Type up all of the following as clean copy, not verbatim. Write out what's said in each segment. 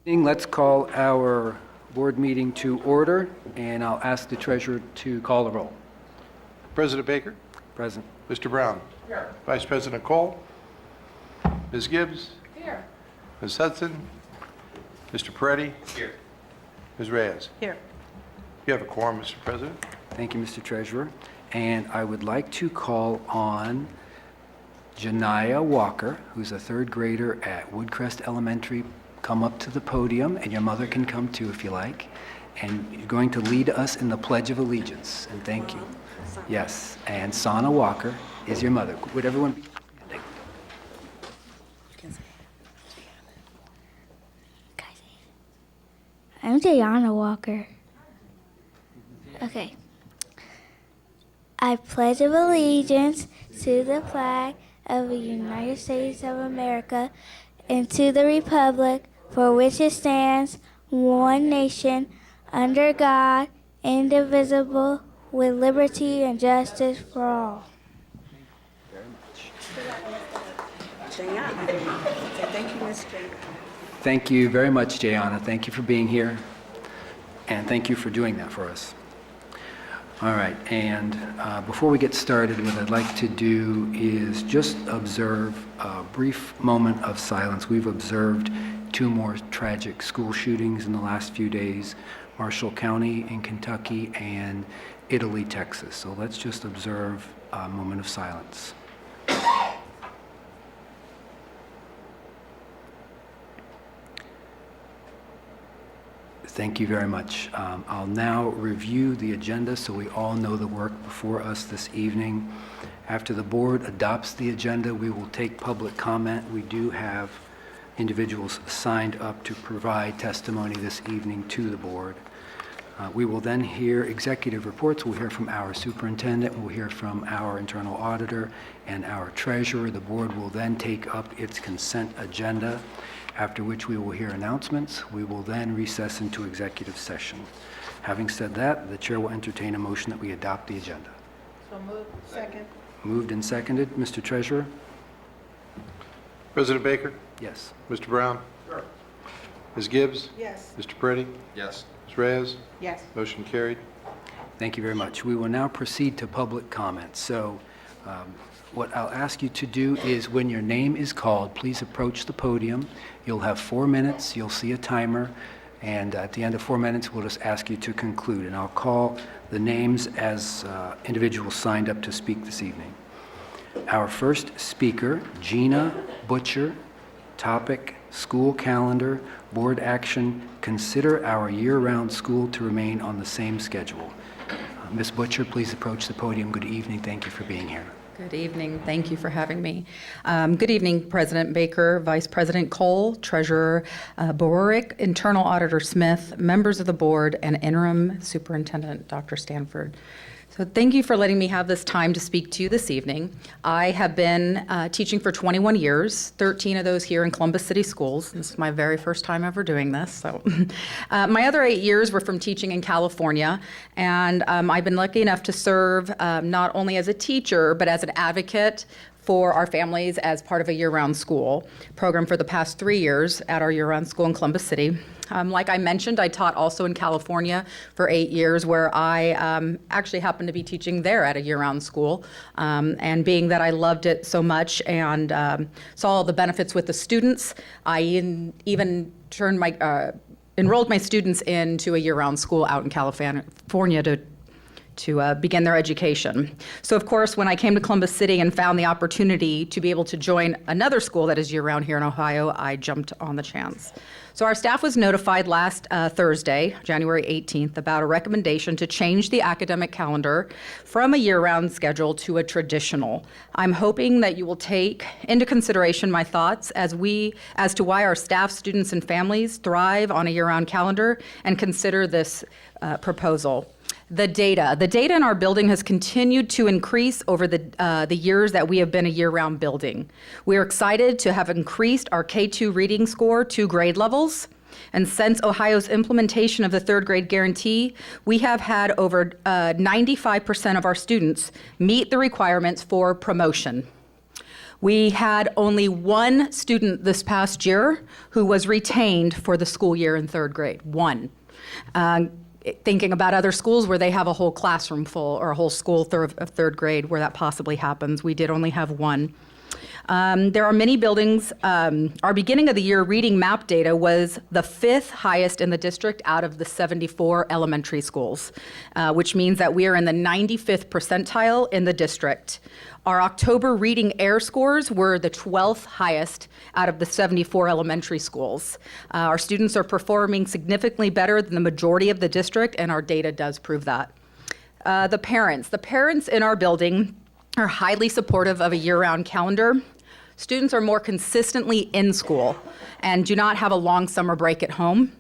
Let's call our board meeting to order, and I'll ask the treasurer to call the roll. President Baker. Present. Mr. Brown. Here. Vice President Cole. Ms. Gibbs. Here. Ms. Hudson. Mr. Peretti. Here. Ms. Reyes. Here. You have a quorum, Mr. President. Thank you, Mr. Treasurer. And I would like to call on Gina Walker, who's a third grader at Woodcrest Elementary. Come up to the podium, and your mother can come too if you like. And you're going to lead us in the Pledge of Allegiance. And thank you. Yes, and Sanne Walker is your mother. Would everyone be standing? I'm Gina Walker. Okay. I pledge of allegiance to the flag of the United States of America and to the republic for which it stands, one nation, under God, indivisible, with liberty and justice for all. Thank you, Ms. Jane. Thank you very much, Jayana. Thank you for being here, and thank you for doing that for us. All right, and before we get started, what I'd like to do is just observe a brief moment of silence. We've observed 2 more tragic school shootings in the last few days, Marshall County in Kentucky and Italy, Texas. So let's just observe a moment of silence. Thank you very much. I'll now review the agenda so we all know the work before us this evening. After the board adopts the agenda, we will take public comment. We do have individuals signed up to provide testimony this evening to the board. We will then hear executive reports. We'll hear from our superintendent, we'll hear from our internal auditor and our treasurer. The board will then take up its consent agenda, after which we will hear announcements. We will then recess into executive session. Having said that, the chair will entertain a motion that we adopt the agenda. So moved. Second. Moved and seconded. Mr. Treasurer? President Baker. Yes. Mr. Brown. Sure. Ms. Gibbs. Yes. Mr. Peretti. Yes. Ms. Reyes. Yes. Motion carried. Thank you very much. We will now proceed to public comment. So what I'll ask you to do is when your name is called, please approach the podium. You'll have 4 minutes. You'll see a timer. And at the end of 4 minutes, we'll just ask you to conclude. And I'll call the names as individuals signed up to speak this evening. Our first speaker, Gina Butcher. Topic, school calendar, board action, consider our year-round school to remain on the same schedule. Ms. Butcher, please approach the podium. Good evening. Thank you for being here. Good evening. Thank you for having me. Good evening, President Baker, Vice President Cole, Treasurer Borick, Internal Auditor Smith, members of the board, and Interim Superintendent Dr. Stanford. So thank you for letting me have this time to speak to you this evening. I have been teaching for 21 years, 13 of those here in Columbus City Schools. This is my very first time ever doing this. So, my other 8 years were from teaching in California, and I've been lucky enough to serve not only as a teacher, but as an advocate for our families as part of a year-round school program for the past 3 years at our year-round school in Columbus City. Like I mentioned, I taught also in California for 8 years, where I actually happened to be teaching there at a year-round school. And being that I loved it so much and saw all the benefits with the students, I even turned enrolled my students into a year-round school out in California to begin their education. So of course, when I came to Columbus City and found the opportunity to be able to join another school that is year-round here in Ohio, I jumped on the chance. So our staff was notified last Thursday, January 18th, about a recommendation to change the academic calendar from a year-round schedule to a traditional. I'm hoping that you will take into consideration my thoughts as to why our staff, students, and families thrive on a year-round calendar and consider this proposal. The data in our building has continued to increase over the years that we have been a year-round building. We are excited to have increased our K-2 reading score 2 grade levels. And since Ohio's implementation of the third grade guarantee, we have had over 95% of our students meet the requirements for promotion. We had only one student this past year who was retained for the school year in third grade, one. Thinking about other schools where they have a whole classroom full or a whole school of third grade where that possibly happens, we did only have one. There are many buildings. Our beginning of the year reading map data was the 5th highest in the district out of the 74 elementary schools, which means that we are in the 95th percentile in the district. Our October reading air scores were the 12th highest out of the 74 elementary schools. Our students are performing significantly better than the majority of the district, and our data does prove that. The parents in our building are highly supportive of a year-round calendar. Students are more consistently in school and do not have a long summer break at home.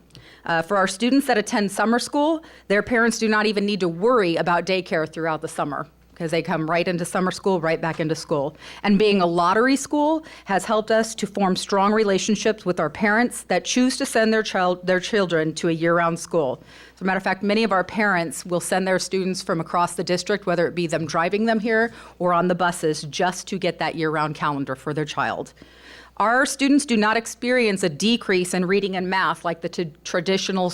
For our students that attend summer school, their parents do not even need to worry about daycare throughout the summer because they come right into summer school, right back into school. And being a lottery school has helped us to form strong relationships with our parents that choose to send their children to a year-round school. As a matter of fact, many of our parents will send their students from across the district, whether it be them driving them here or on the buses, just to get that year-round calendar for their child. Our students do not experience a decrease in reading and math like the traditional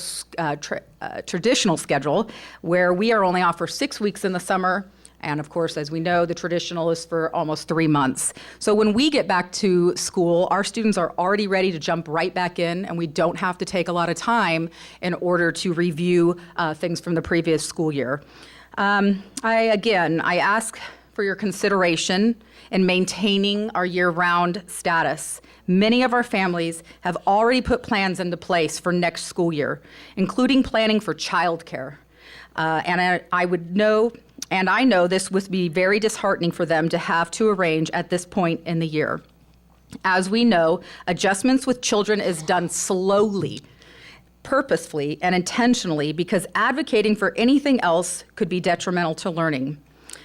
schedule, where we are only off for 6 weeks in the summer. And of course, as we know, the traditional is for almost 3 months. So when we get back to school, our students are already ready to jump right back in, and we don't have to take a lot of time in order to review things from the previous school year. I ask for your consideration in maintaining our year-round status. Many of our families have already put plans into place for next school year, including planning for childcare. I know this would be very disheartening for them to have to arrange at this point in the year. As we know, adjustments with children is done slowly, purposefully, and intentionally because advocating for anything else could be detrimental to learning.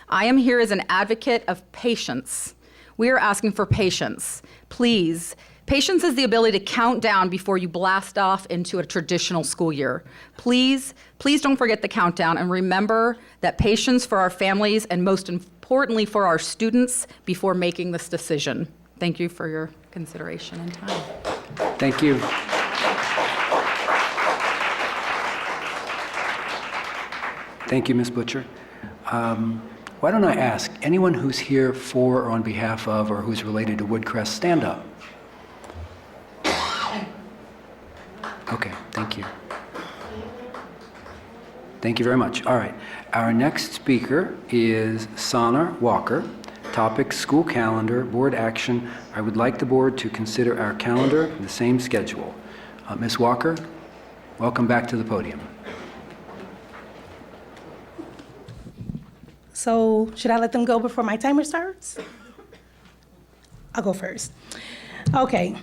I am here as an advocate of patience. We are asking for patience. Please. Patience is the ability to count down before you blast off into a traditional school year. Please don't forget the countdown and remember that patience for our families and most importantly for our students before making this decision. Thank you for your consideration and time. Thank you. Thank you, Ms. Butcher. Why don't I ask anyone who's here for or on behalf of or who's related to Woodcrest, stand up. Okay, thank you. Thank you very much. All right, our next speaker is Sanne Walker. Topic, school calendar, board action. I would like the board to consider our calendar the same schedule. Ms. Walker, welcome back to the podium. So should I let them go before my timer starts? I'll go first. Okay,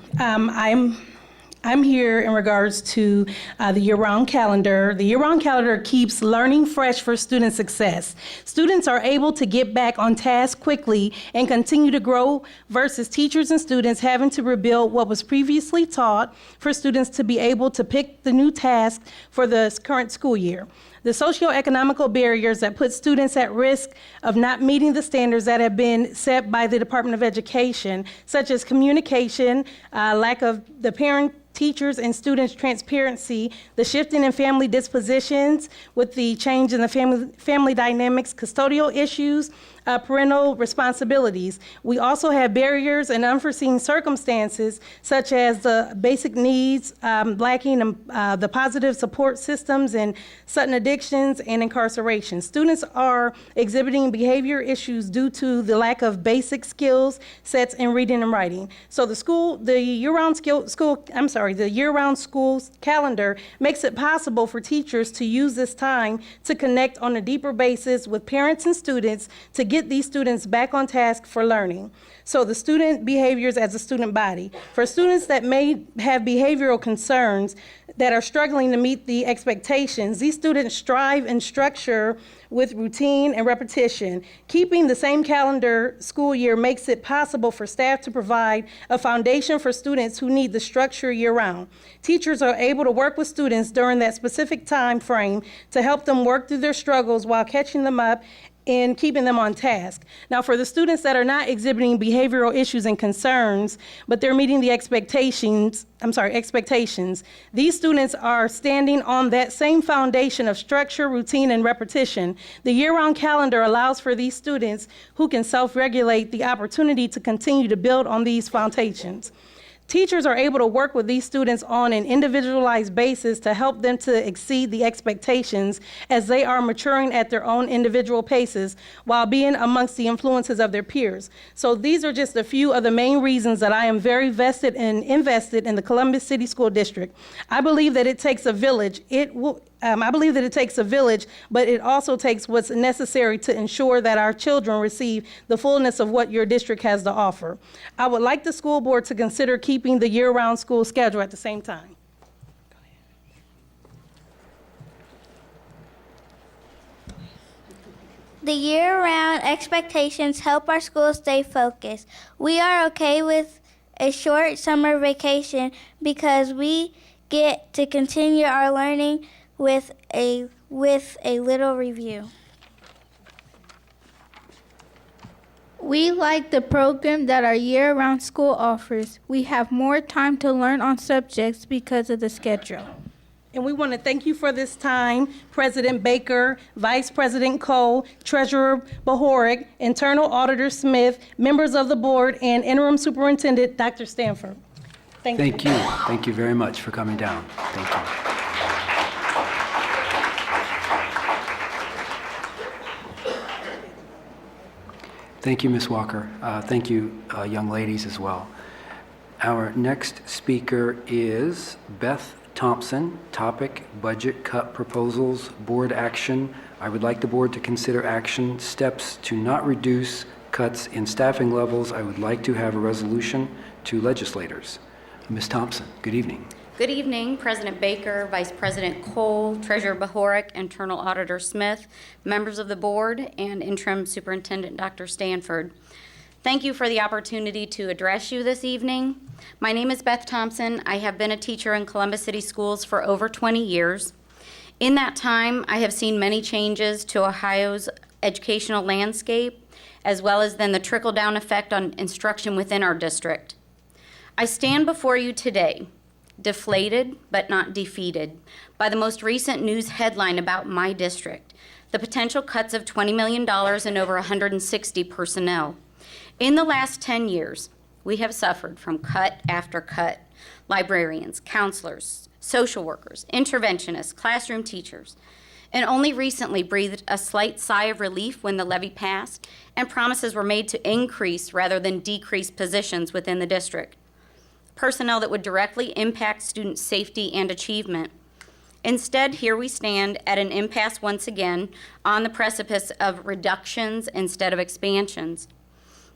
I'm here in regards to the year-round calendar. The year-round calendar keeps learning fresh for student success. Students are able to get back on task quickly and continue to grow versus teachers and students having to rebuild what was previously taught for students to be able to pick the new task for the current school year. The socioeconomical barriers that put students at risk of not meeting the standards that have been set by the Department of Education, such as communication, lack of the parent, teachers, and students' transparency, the shifting in family dispositions with the change in the family dynamics, custodial issues, parental responsibilities. We also have barriers and unforeseen circumstances, such as the basic needs lacking the positive support systems in sudden addictions and incarceration. Students are exhibiting behavior issues due to the lack of basic skills sets in reading and writing. So the year-round school calendar makes it possible for teachers to use this time to connect on a deeper basis with parents and students to get these students back on task for learning. So the student behaviors as a student body. For students that may have behavioral concerns that are struggling to meet the expectations, these students strive in structure with routine and repetition. Keeping the same calendar school year makes it possible for staff to provide a foundation for students who need the structure year-round. Teachers are able to work with students during that specific time frame to help them work through their struggles while catching them up in keeping them on task. Now, for the students that are not exhibiting behavioral issues and concerns, but they're meeting the expectations, these students are standing on that same foundation of structure, routine, and repetition. The year-round calendar allows for these students who can self-regulate the opportunity to continue to build on these foundations. Teachers are able to work with these students on an individualized basis to help them to exceed the expectations as they are maturing at their own individual paces while being amongst the influences of their peers. So these are just a few of the main reasons that I am very vested and invested in the Columbus City School District. I believe that it takes a village. I believe that it takes a village, but it also takes what's necessary to ensure that our children receive the fullness of what your district has to offer. I would like the school board to consider keeping the year-round school schedule at the same time. The year-round expectations help our schools stay focused. We are okay with a short summer vacation because we get to continue our learning with a little review. We like the program that our year-round school offers. We have more time to learn on subjects because of the schedule. And we want to thank you for this time, President Baker, Vice President Cole, Treasurer Bohoric, Internal Auditor Smith, members of the board, and Interim Superintendent Dr. Stanford. Thank you. Thank you. Thank you very much for coming down. Thank you. Thank you, Ms. Walker. Thank you, young ladies, as well. Our next speaker is Beth Thompson. Topic, budget cut proposals, board action. I would like the board to consider action steps to not reduce cuts in staffing levels. I would like to have a resolution to legislators. Ms. Thompson, good evening. Good evening, President Baker, Vice President Cole, Treasurer Bohoric, Internal Auditor Smith, members of the board, and Interim Superintendent Dr. Stanford. Thank you for the opportunity to address you this evening. My name is Beth Thompson. I have been a teacher in Columbus City Schools for over 20 years. In that time, I have seen many changes to Ohio's educational landscape, as well as then the trickle-down effect on instruction within our district. I stand before you today deflated but not defeated by the most recent news headline about my district, the potential cuts of $20 million and over 160 personnel. In the last 10 years, we have suffered from cut after cut. Librarians, counselors, social workers, interventionists, classroom teachers, and only recently breathed a slight sigh of relief when the levy passed and promises were made to increase rather than decrease positions within the district. Personnel that would directly impact student safety and achievement. Instead, here we stand at an impasse once again on the precipice of reductions instead of expansions.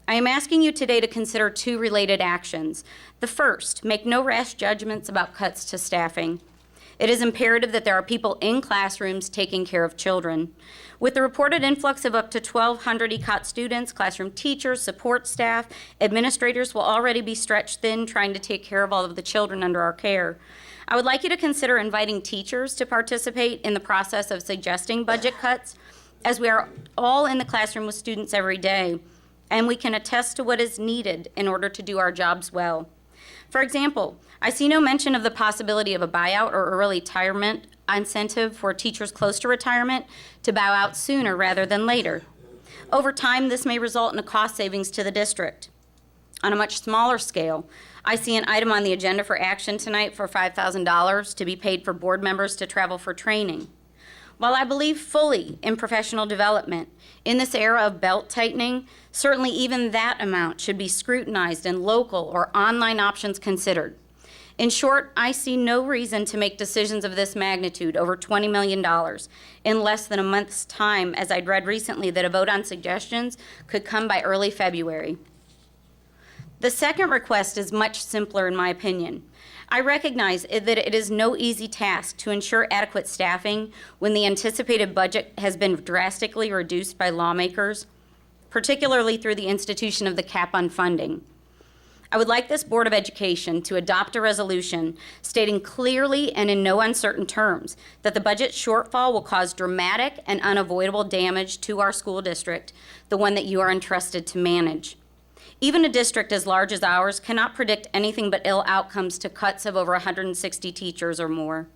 I am asking you today to consider two related actions. The first, make no rash judgments about cuts to staffing. It is imperative that there are people in classrooms taking care of children. With the reported influx of up to 1,200 ECOT students, classroom teachers, support staff, administrators will already be stretched thin trying to take care of all of the children under our care. I would like you to consider inviting teachers to participate in the process of suggesting budget cuts, as we are all in the classroom with students every day, and we can attest to what is needed in order to do our jobs well. For example, I see no mention of the possibility of a buyout or early retirement incentive for teachers close to retirement to bow out sooner rather than later. Over time, this may result in a cost savings to the district. On a much smaller scale, I see an item on the agenda for action tonight for $5,000 to be paid for board members to travel for training. While I believe fully in professional development, in this era of belt tightening, certainly even that amount should be scrutinized and local or online options considered. In short, I see no reason to make decisions of this magnitude, over $20 million, in less than a month's time, as I'd read recently that a vote on suggestions could come by early February. The second request is much simpler in my opinion. I recognize that it is no easy task to ensure adequate staffing when the anticipated budget has been drastically reduced by lawmakers, particularly through the institution of the cap on funding. I would like this Board of Education to adopt a resolution stating clearly and in no uncertain terms that the budget shortfall will cause dramatic and unavoidable damage to our school district, the one that you are entrusted to manage. Even a district as large as ours cannot predict anything but ill outcomes to cuts of over 160 teachers or more.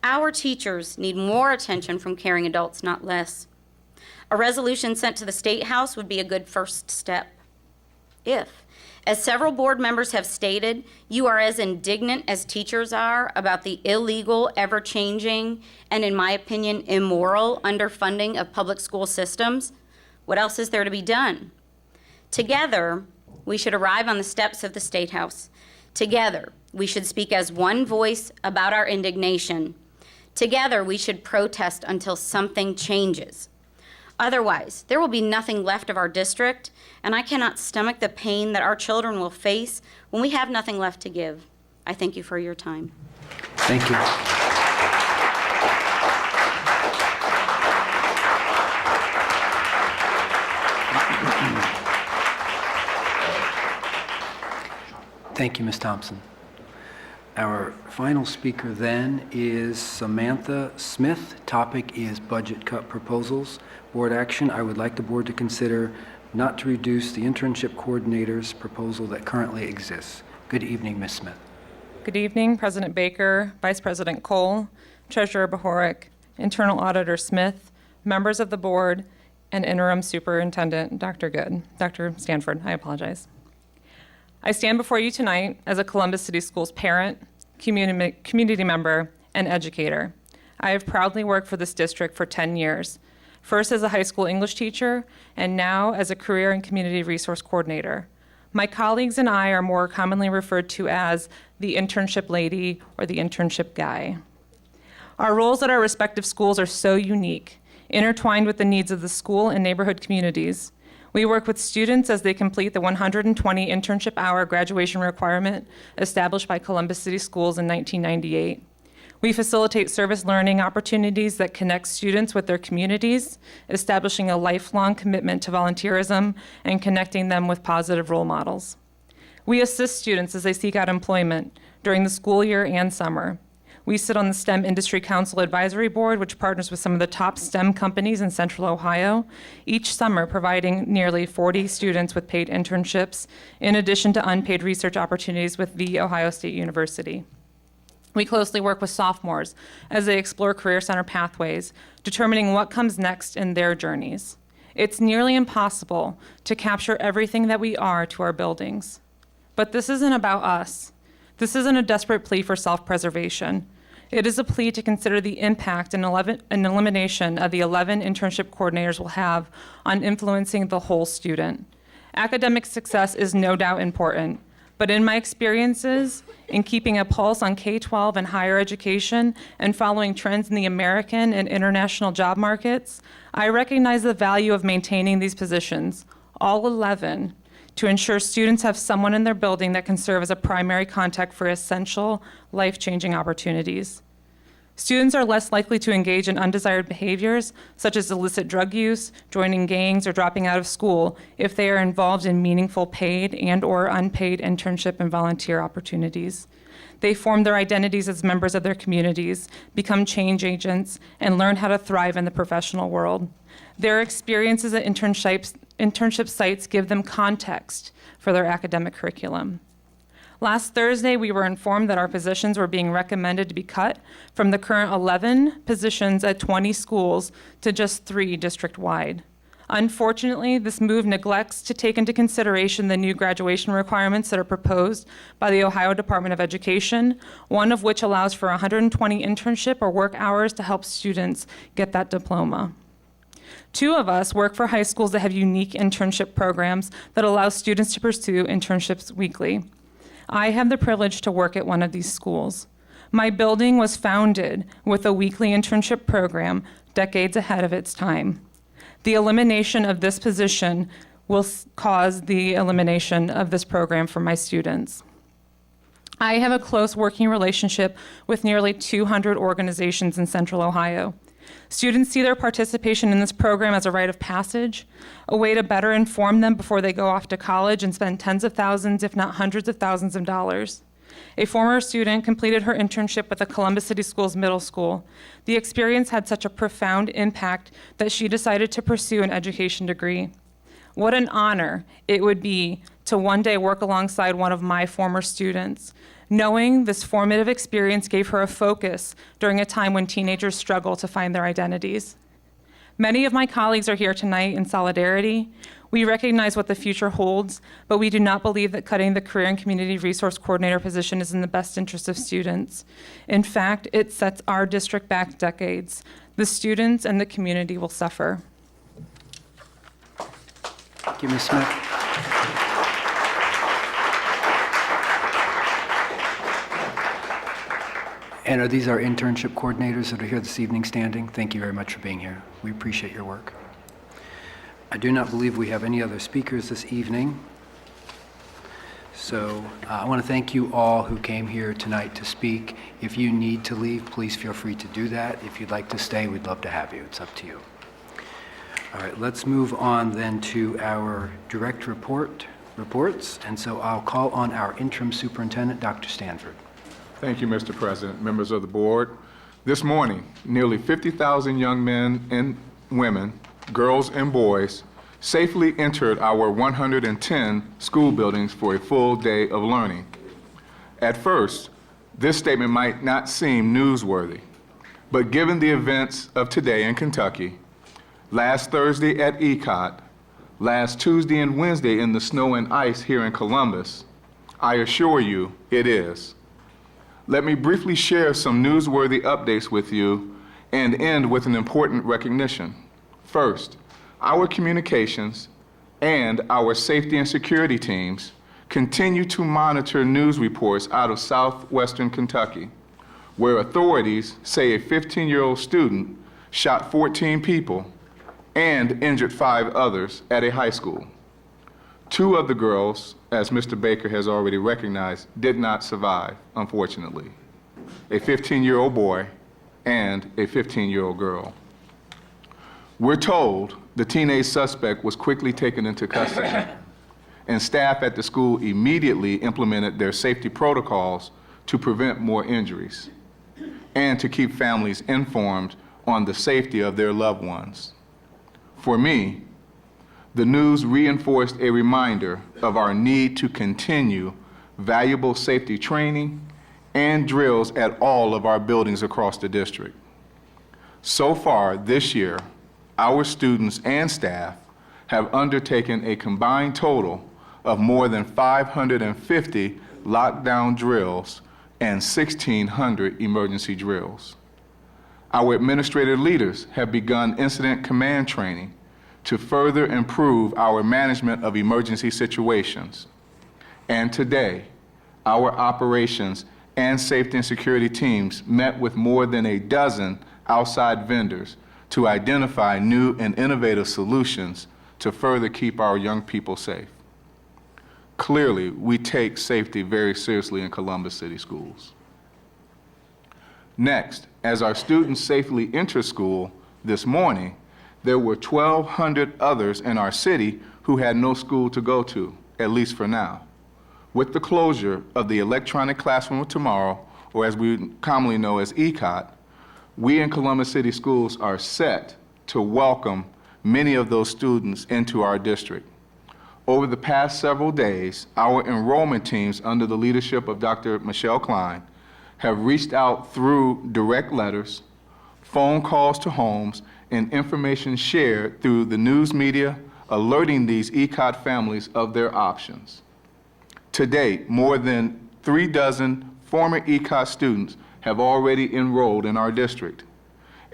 Our teachers need more attention from caring adults, not less. A resolution sent to the State House would be a good first step. If, as several board members have stated, you are as indignant as teachers are about the illegal, ever-changing, and in my opinion, immoral underfunding of public school systems, what else is there to be done? Together, we should arrive on the steps of the State House. Together, we should speak as one voice about our indignation. Together, we should protest until something changes. Otherwise, there will be nothing left of our district, and I cannot stomach the pain that our children will face when we have nothing left to give. I thank you for your time. Thank you. Thank you, Ms. Thompson. Our final speaker then is Samantha Smith. Topic is budget cut proposals. Board action, I would like the board to consider not to reduce the internship coordinator's proposal that currently exists. Good evening, Ms. Smith. Good evening, President Baker, Vice President Cole, Treasurer Bohoric, Internal Auditor Smith, members of the board, and Interim Superintendent Dr. Stanford, I apologize. I stand before you tonight as a Columbus City Schools parent, community member, and educator. I have proudly worked for this district for 10 years, first as a high school English teacher, and now as a career and community resource coordinator. My colleagues and I are more commonly referred to as the internship lady or the internship guy. Our roles at our respective schools are so unique, intertwined with the needs of the school and neighborhood communities. We work with students as they complete the 120 internship hour graduation requirement established by Columbus City Schools in 1998. We facilitate service learning opportunities that connect students with their communities, establishing a lifelong commitment to volunteerism and connecting them with positive role models. We assist students as they seek out employment during the school year and summer. We sit on the STEM Industry Council Advisory Board, which partners with some of the top STEM companies in Central Ohio, each summer providing nearly 40 students with paid internships, in addition to unpaid research opportunities with The Ohio State University. We closely work with sophomores as they explore Career Center pathways, determining what comes next in their journeys. It's nearly impossible to capture everything that we are to our buildings. But this isn't about us. This isn't a desperate plea for self-preservation. It is a plea to consider the impact an elimination of the 11 internship coordinators will have on influencing the whole student. Academic success is no doubt important, but in my experiences, in keeping a pulse on K-12 and higher education and following trends in the American and international job markets, I recognize the value of maintaining these positions, all 11, to ensure students have someone in their building that can serve as a primary contact for essential, life-changing opportunities. Students are less likely to engage in undesired behaviors, such as illicit drug use, joining gangs, or dropping out of school, if they are involved in meaningful paid and/or unpaid internship and volunteer opportunities. They form their identities as members of their communities, become change agents, and learn how to thrive in the professional world. Their experiences at internship sites give them context for their academic curriculum. Last Thursday, we were informed that our positions were being recommended to be cut from the current 11 positions at 20 schools to just 3 district-wide. Unfortunately, this move neglects to take into consideration the new graduation requirements that are proposed by the Ohio Department of Education, one of which allows for 120 internship or work hours to help students get that diploma. 2 of us work for high schools that have unique internship programs that allow students to pursue internships weekly. I have the privilege to work at one of these schools. My building was founded with a weekly internship program decades ahead of its time. The elimination of this position will cause the elimination of this program for my students. I have a close working relationship with nearly 200 organizations in Central Ohio. Students see their participation in this program as a rite of passage, a way to better inform them before they go off to college and spend tens of thousands, if not hundreds of thousands of dollars. A former student completed her internship with the Columbus City Schools Middle School. The experience had such a profound impact that she decided to pursue an education degree. What an honor it would be to one day work alongside one of my former students. Knowing this formative experience gave her a focus during a time when teenagers struggle to find their identities. Many of my colleagues are here tonight in solidarity. We recognize what the future holds, but we do not believe that cutting the Career and Community Resource Coordinator position is in the best interest of students. In fact, it sets our district back decades. The students and the community will suffer. Thank you, Ms. Smith. And are these our internship coordinators that are here this evening standing? Thank you very much for being here. We appreciate your work. I do not believe we have any other speakers this evening. So I want to thank you all who came here tonight to speak. If you need to leave, please feel free to do that. If you'd like to stay, we'd love to have you. It's up to you. All right, let's move on then to our direct reports. And so I'll call on our interim superintendent, Dr. Stanford. Thank you, Mr. President, members of the board. This morning, nearly 50,000 young men and women, girls and boys, safely entered our 110 school buildings for a full day of learning. At first, this statement might not seem newsworthy, but given the events of today in Kentucky, last Thursday at ECOT, last Tuesday and Wednesday in the snow and ice here in Columbus, I assure you it is. Let me briefly share some newsworthy updates with you and end with an important recognition. First, our communications and our safety and security teams continue to monitor news reports out of southwestern Kentucky, where authorities say a 15-year-old student shot 14 people and injured 5 others at a high school. 2 of the girls, as Mr. Baker has already recognized, did not survive, unfortunately. A 15-year-old boy and a 15-year-old girl. We're told the teenage suspect was quickly taken into custody, and staff at the school immediately implemented their safety protocols to prevent more injuries and to keep families informed on the safety of their loved ones. For me, the news reinforced a reminder of our need to continue valuable safety training and drills at all of our buildings across the district. So far this year, our students and staff have undertaken a combined total of more than 550 lockdown drills and 1,600 emergency drills. Our administrative leaders have begun incident command training to further improve our management of emergency situations. And today, our operations and safety and security teams met with more than a dozen outside vendors to identify new and innovative solutions to further keep our young people safe. Clearly, we take safety very seriously in Columbus City Schools. Next, as our students safely enter school this morning, there were 1,200 others in our city who had no school to go to, at least for now. With the closure of the electronic classroom of tomorrow, or as we commonly know as ECOT, we in Columbus City Schools are set to welcome many of those students into our district. Over the past several days, our enrollment teams under the leadership of Dr. Michelle Klein have reached out through direct letters, phone calls to homes, and information shared through the news media, alerting these ECOT families of their options. To date, more than 36 former ECOT students have already enrolled in our district,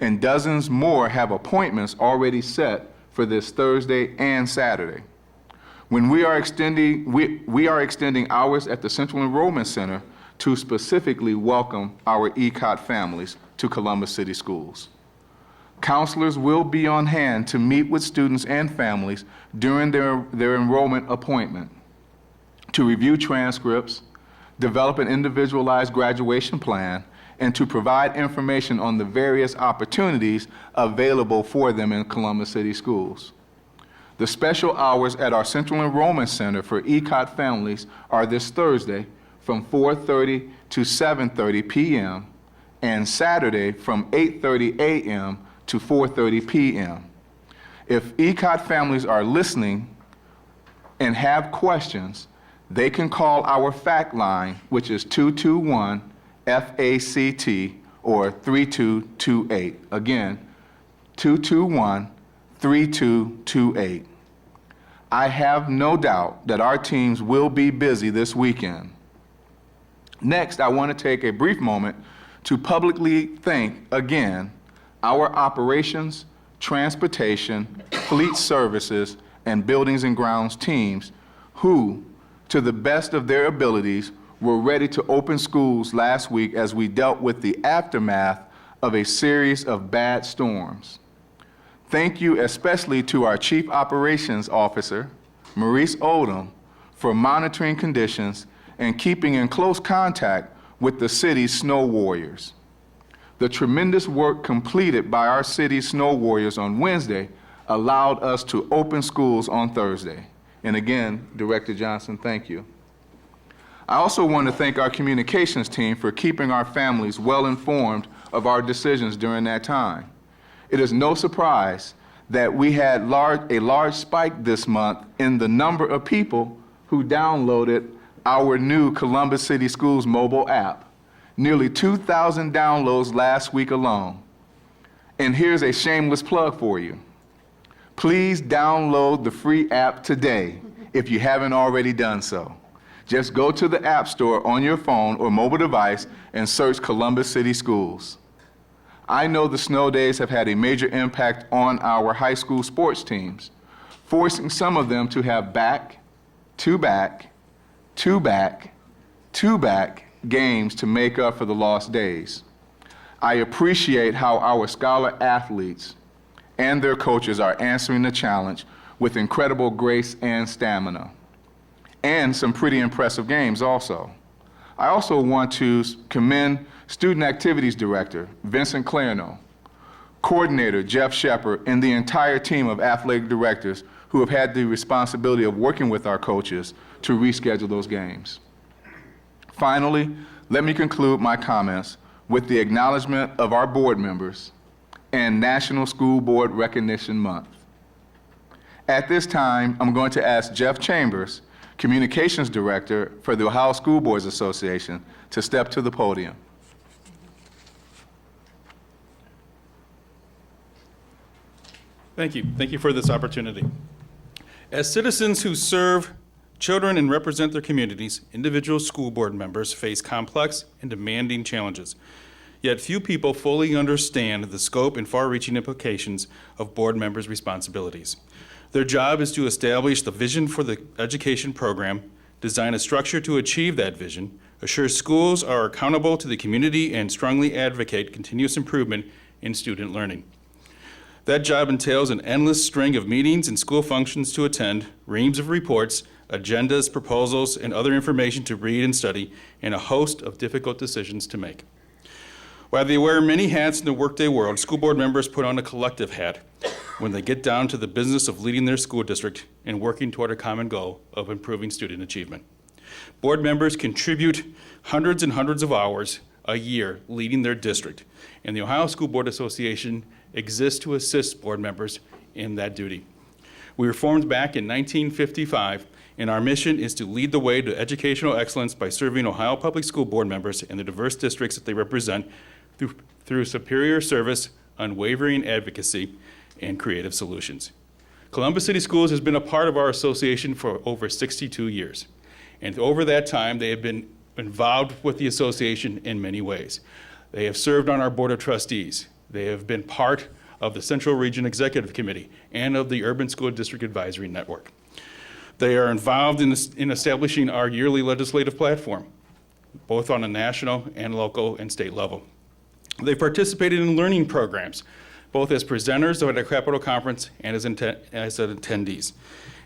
and dozens more have appointments already set for this Thursday and Saturday. When we are extending hours at the Central Enrollment Center to specifically welcome our ECOT families to Columbus City Schools. Counselors will be on hand to meet with students and families during their enrollment appointment, to review transcripts, develop an individualized graduation plan, and to provide information on the various opportunities available for them in Columbus City Schools. The special hours at our Central Enrollment Center for ECOT families are this Thursday from 4:30 to 7:30 p.m. and Saturday from 8:30 a.m. to 4:30 p.m. If ECOT families are listening and have questions, they can call our fact line, which is 221-FACT or 3228. Again, 221-3228. I have no doubt that our teams will be busy this weekend. Next, I want to take a brief moment to publicly thank again our operations, transportation, fleet services, and buildings and grounds teams who, to the best of their abilities, were ready to open schools last week as we dealt with the aftermath of a series of bad storms. Thank you especially to our Chief Operations Officer, Maurice Odom, for monitoring conditions and keeping in close contact with the city's snow warriors. The tremendous work completed by our city's snow warriors on Wednesday allowed us to open schools on Thursday. And again, Director Johnson, thank you. I also want to thank our communications team for keeping our families well informed of our decisions during that time. It is no surprise that we had a large spike this month in the number of people who downloaded our new Columbus City Schools mobile app. Nearly 2,000 downloads last week alone. And here's a shameless plug for you. Please download the free app today if you haven't already done so. Just go to the App Store on your phone or mobile device and search Columbus City Schools. I know the snow days have had a major impact on our high school sports teams, forcing some of them to have back-to-back games to make up for the lost days. I appreciate how our scholar athletes and their coaches are answering the challenge with incredible grace and stamina, and some pretty impressive games also. I also want to commend Student Activities Director Vincent Clarno, Coordinator Jeff Shepard, and the entire team of athletic directors who have had the responsibility of working with our coaches to reschedule those games. Finally, let me conclude my comments with the acknowledgement of our board members and National School Board Recognition Month. At this time, I'm going to ask Jeff Chambers, Communications Director for the Ohio School Boards Association, to step to the podium. Thank you. Thank you for this opportunity. As citizens who serve children and represent their communities, individual school board members face complex and demanding challenges. Yet few people fully understand the scope and far-reaching implications of board members' responsibilities. Their job is to establish the vision for the education program, design a structure to achieve that vision, assure schools are accountable to the community, and strongly advocate continuous improvement in student learning. That job entails an endless string of meetings and school functions to attend, reams of reports, agendas, proposals, and other information to read and study, and a host of difficult decisions to make. While they wear many hats in the workday world, school board members put on a collective hat when they get down to the business of leading their school district and working toward a common goal of improving student achievement. Board members contribute hundreds and hundreds of hours a year leading their district, and the Ohio School Board Association exists to assist board members in that duty. We were formed back in 1955, and our mission is to lead the way to educational excellence by serving Ohio Public School Board members and the diverse districts that they represent through superior service, unwavering advocacy, and creative solutions. Columbus City Schools has been a part of our association for over 62 years. And over that time, they have been involved with the association in many ways. They have served on our Board of Trustees. They have been part of the Central Region Executive Committee and of the Urban School District Advisory Network. They are involved in establishing our yearly legislative platform, both on a national and local and state level. They participated in learning programs, both as presenters at a Capitol Conference and as attendees.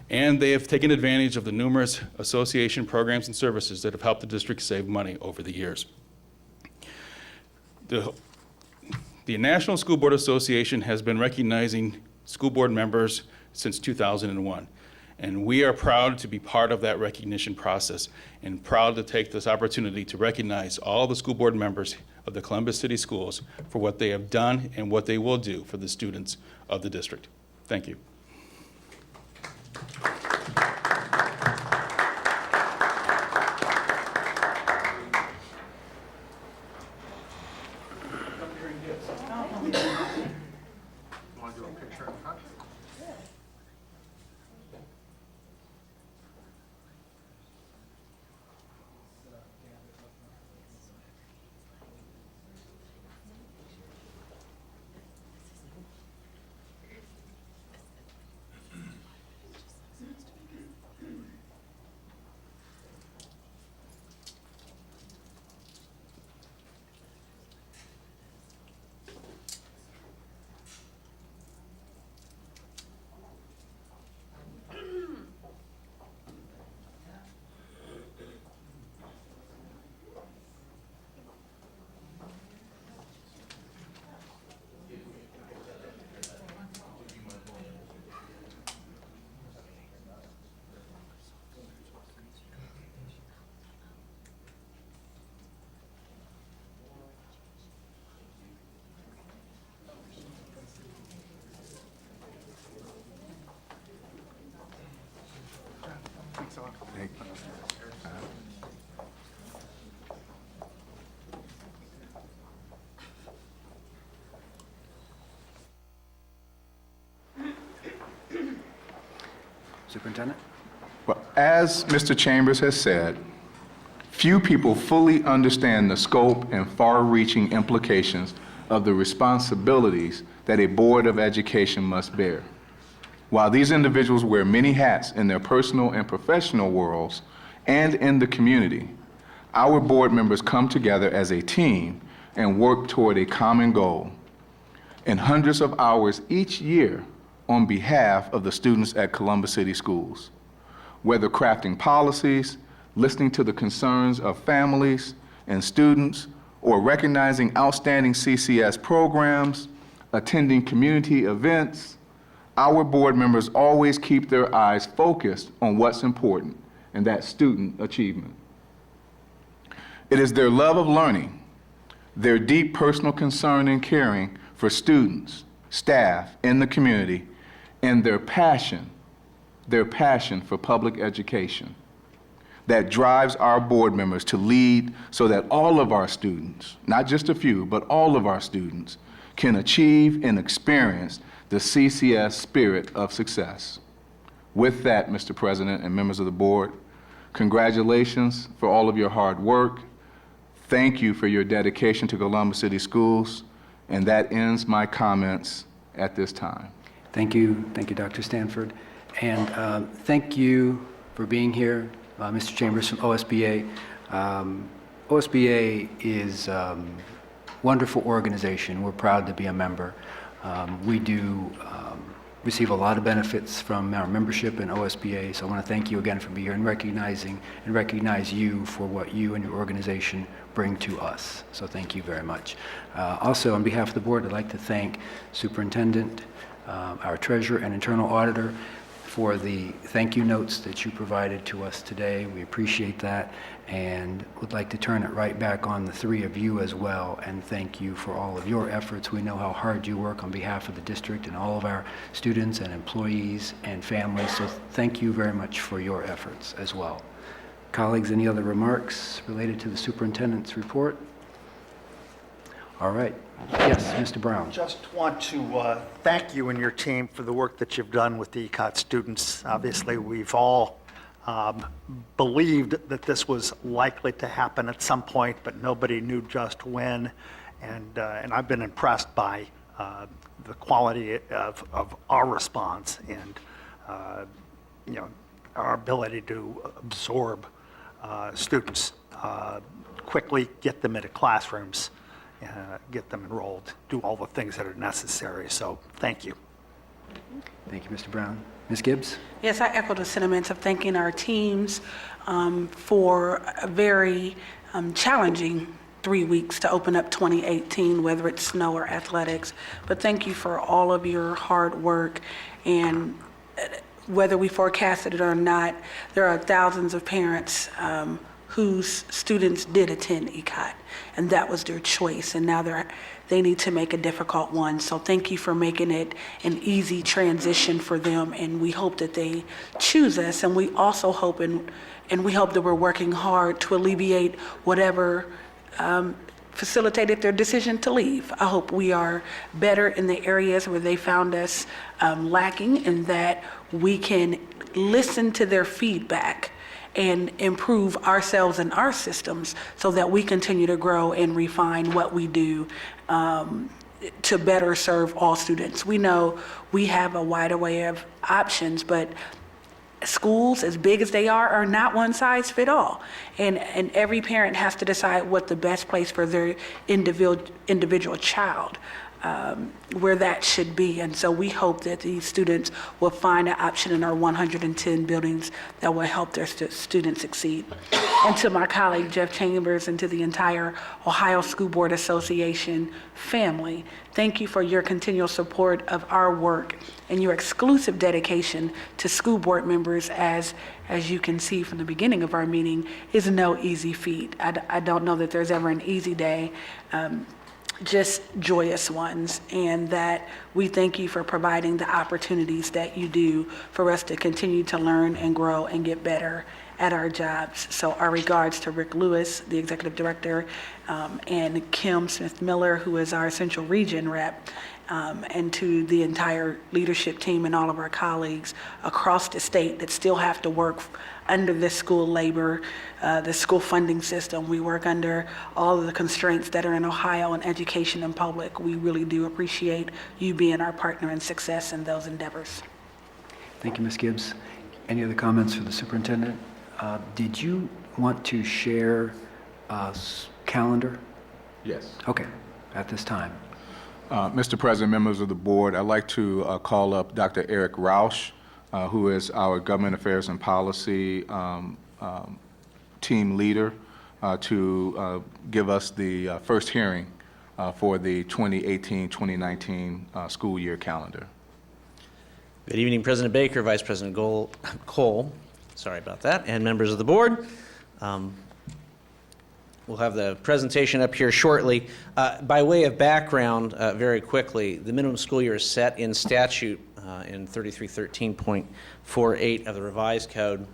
And they have taken advantage of the numerous association programs and services that have helped the district save money over the years. The National School Board Association has been recognizing school board members since 2001. And we are proud to be part of that recognition process and proud to take this opportunity to recognize all the school board members of the Columbus City Schools for what they have done and what they will do for the students of the district. Thank you. Superintendent? Well, as Mr. Chambers has said, few people fully understand the scope and far-reaching implications of the responsibilities that a Board of Education must bear. While these individuals wear many hats in their personal and professional worlds and in the community, our board members come together as a team and work toward a common goal, and hundreds of hours each year on behalf of the students at Columbus City Schools. Whether crafting policies, listening to the concerns of families and students, or recognizing outstanding CCS programs, attending community events, our board members always keep their eyes focused on what's important, and that's student achievement. It is their love of learning, their deep personal concern and caring for students, staff, and the community, and their passion for public education that drives our board members to lead so that all of our students, not just a few, but all of our students, can achieve and experience the CCS spirit of success. With that, Mr. President and members of the board, congratulations for all of your hard work. Thank you for your dedication to Columbus City Schools, and that ends my comments at this time. Thank you, Dr. Stanford. And thank you for being here, Mr. Chambers from OSBA. OSBA is a wonderful organization. We're proud to be a member. We do receive a lot of benefits from our membership in OSBA, so I want to thank you again for being here and recognize you for what you and your organization bring to us. So thank you very much. Also, on behalf of the board, I'd like to thank Superintendent, our treasurer and internal auditor for the thank you notes that you provided to us today. We appreciate that and would like to turn it right back on the three of you as well and thank you for all of your efforts. We know how hard you work on behalf of the district and all of our students and employees and families, so thank you very much for your efforts as well. Colleagues, any other remarks related to the superintendent's report? All right. Yes, Mr. Brown. Just want to thank you and your team for the work that you've done with the ECOT students. Obviously, we've all believed that this was likely to happen at some point, but nobody knew just when. And I've been impressed by the quality of our response and our ability to absorb students quickly, get them into classrooms, get them enrolled, do all the things that are necessary. So thank you. Thank you, Mr. Brown. Ms. Gibbs? Yes, I echo the sentiments of thanking our teams for a very challenging 3 weeks to open up 2018, whether it's snow or athletics. But thank you for all of your hard work, and whether we forecasted it or not, there are thousands of parents whose students did attend ECOT, and that was their choice, and now they need to make a difficult one. So thank you for making it an easy transition for them, and we hope that they choose us, and we also hope and we hope that we're working hard to alleviate whatever facilitated their decision to leave. I hope we are better in the areas where they found us lacking, and that we can listen to their feedback and improve ourselves and our systems so that we continue to grow and refine what we do to better serve all students. We know we have a wide array of options, but schools, as big as they are not one size fit all. And every parent has to decide what the best place for their individual child, where that should be. And so we hope that these students will find an option in our 110 buildings that will help their students succeed. And to my colleague, Jeff Chambers, and to the entire Ohio School Board Association family, thank you for your continual support of our work and your exclusive dedication to school board members, as you can see from the beginning of our meeting, is no easy feat. I don't know that there's ever an easy day, just joyous ones, and that we thank you for providing the opportunities that you do for us to continue to learn and grow and get better at our jobs. So our regards to Rick Lewis, the Executive Director, and Kim Smith-Miller, who is our Central Region rep, and to the entire leadership team and all of our colleagues across the state that still have to work under this school labor, the school funding system. We work under all of the constraints that are in Ohio in education and public. We really do appreciate you being our partner in success in those endeavors. Thank you, Ms. Gibbs. Any other comments for the superintendent? Did you want to share calendar? Yes. Okay, at this time. Mr. President, members of the board, I'd like to call up Dr. Eric Roush, who is our Government Affairs and Policy team leader, to give us the first hearing for the 2018-2019 school year calendar. Good evening, President Baker, Vice President Cole, sorry about that, and members of the board. We'll have the presentation up here shortly. By way of background, very quickly, the minimum school year is set in statute in 3313.48 of the revised code.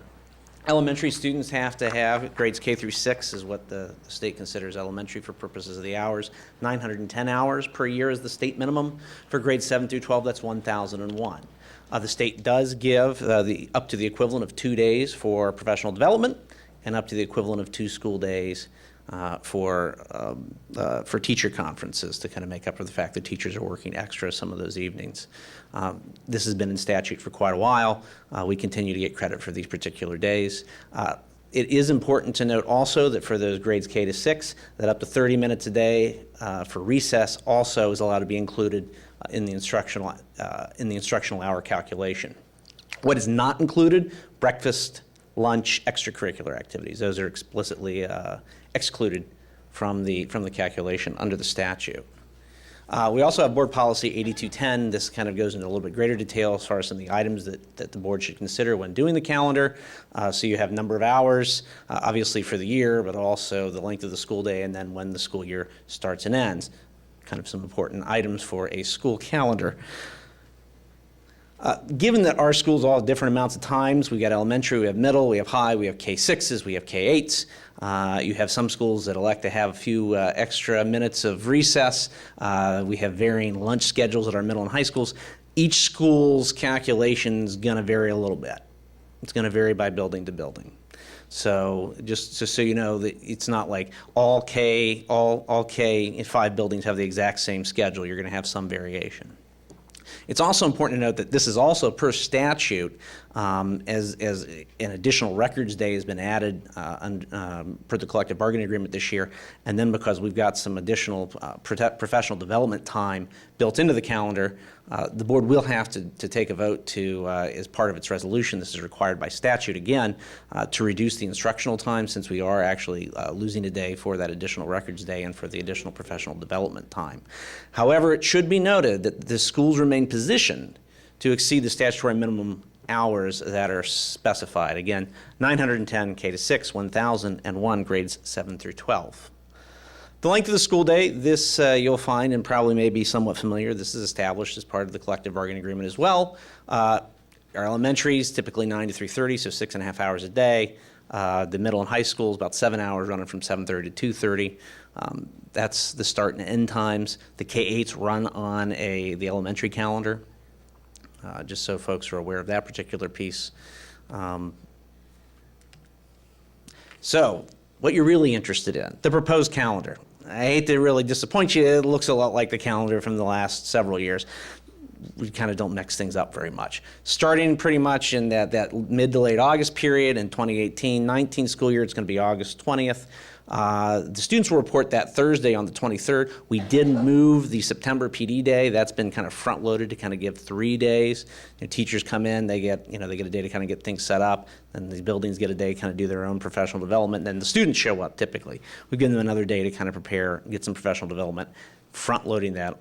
Elementary students have to have, grades K through 6 is what the state considers elementary for purposes of the hours. 910 hours per year is the state minimum. For grades 7 through 12, that's 1,001. The state does give up to the equivalent of 2 days for professional development and up to the equivalent of 2 school days for teacher conferences to kind of make up for the fact that teachers are working extra some of those evenings. This has been in statute for quite a while. We continue to get credit for these particular days. It is important to note also that for those grades K to 6, that up to 30 minutes a day for recess also is allowed to be included in the instructional hour calculation. What is not included? Breakfast, lunch, extracurricular activities. Those are explicitly excluded from the calculation under the statute. We also have Board Policy 8210. This kind of goes into a little bit greater detail as far as some of the items that the board should consider when doing the calendar. So you have number of hours, obviously for the year, but also the length of the school day and then when the school year starts and ends. Kind of some important items for a school calendar. Given that our schools all have different amounts of times, we got elementary, we have middle, we have high, we have K6s, we have K8s. You have some schools that elect to have a few extra minutes of recess. We have varying lunch schedules at our middle and high schools. Each school's calculation is going to vary a little bit. It's going to vary by building to building. So just so you know, that it's not like all K in 5 buildings have the exact same schedule. You're going to have some variation. It's also important to note that this is also per statute As an additional records day has been added per the collective bargaining agreement this year, and then because we've got some additional professional development time built into the calendar, the board will have to take a vote to, as part of its resolution, this is required by statute again, to reduce the instructional time, since we are actually losing a day for that additional records day and for the additional professional development time. However, it should be noted that the schools remain positioned to exceed the statutory minimum hours that are specified. Again, 910 K-6, 1,001 grades 7 through 12. The length of the school day, this you'll find and probably may be somewhat familiar. This is established as part of the collective bargaining agreement as well. Our elementaries, typically 9 to 3:30, so 6.5 hours a day. The middle and high schools, about 7 hours, running from 7:30 to 2:30. That's the start and end times. The K-8s run on the elementary calendar, just so folks are aware of that particular piece. So, what you're really interested in, the proposed calendar. I hate to really disappoint you, it looks a lot like the calendar from the last several years. We kind of don't mix things up very much. Starting pretty much in that mid to late August period in 2018-19 school year, it's going to be August 20th. The students will report that Thursday on the 23rd. We did move the September PD day. That's been kind of front loaded to kind of give 3 days. Teachers come in, they get a day to kind of get things set up, and the buildings get a day to kind of do their own professional development. And then the students show up typically. We give them another day to kind of prepare, get some professional development, front loading that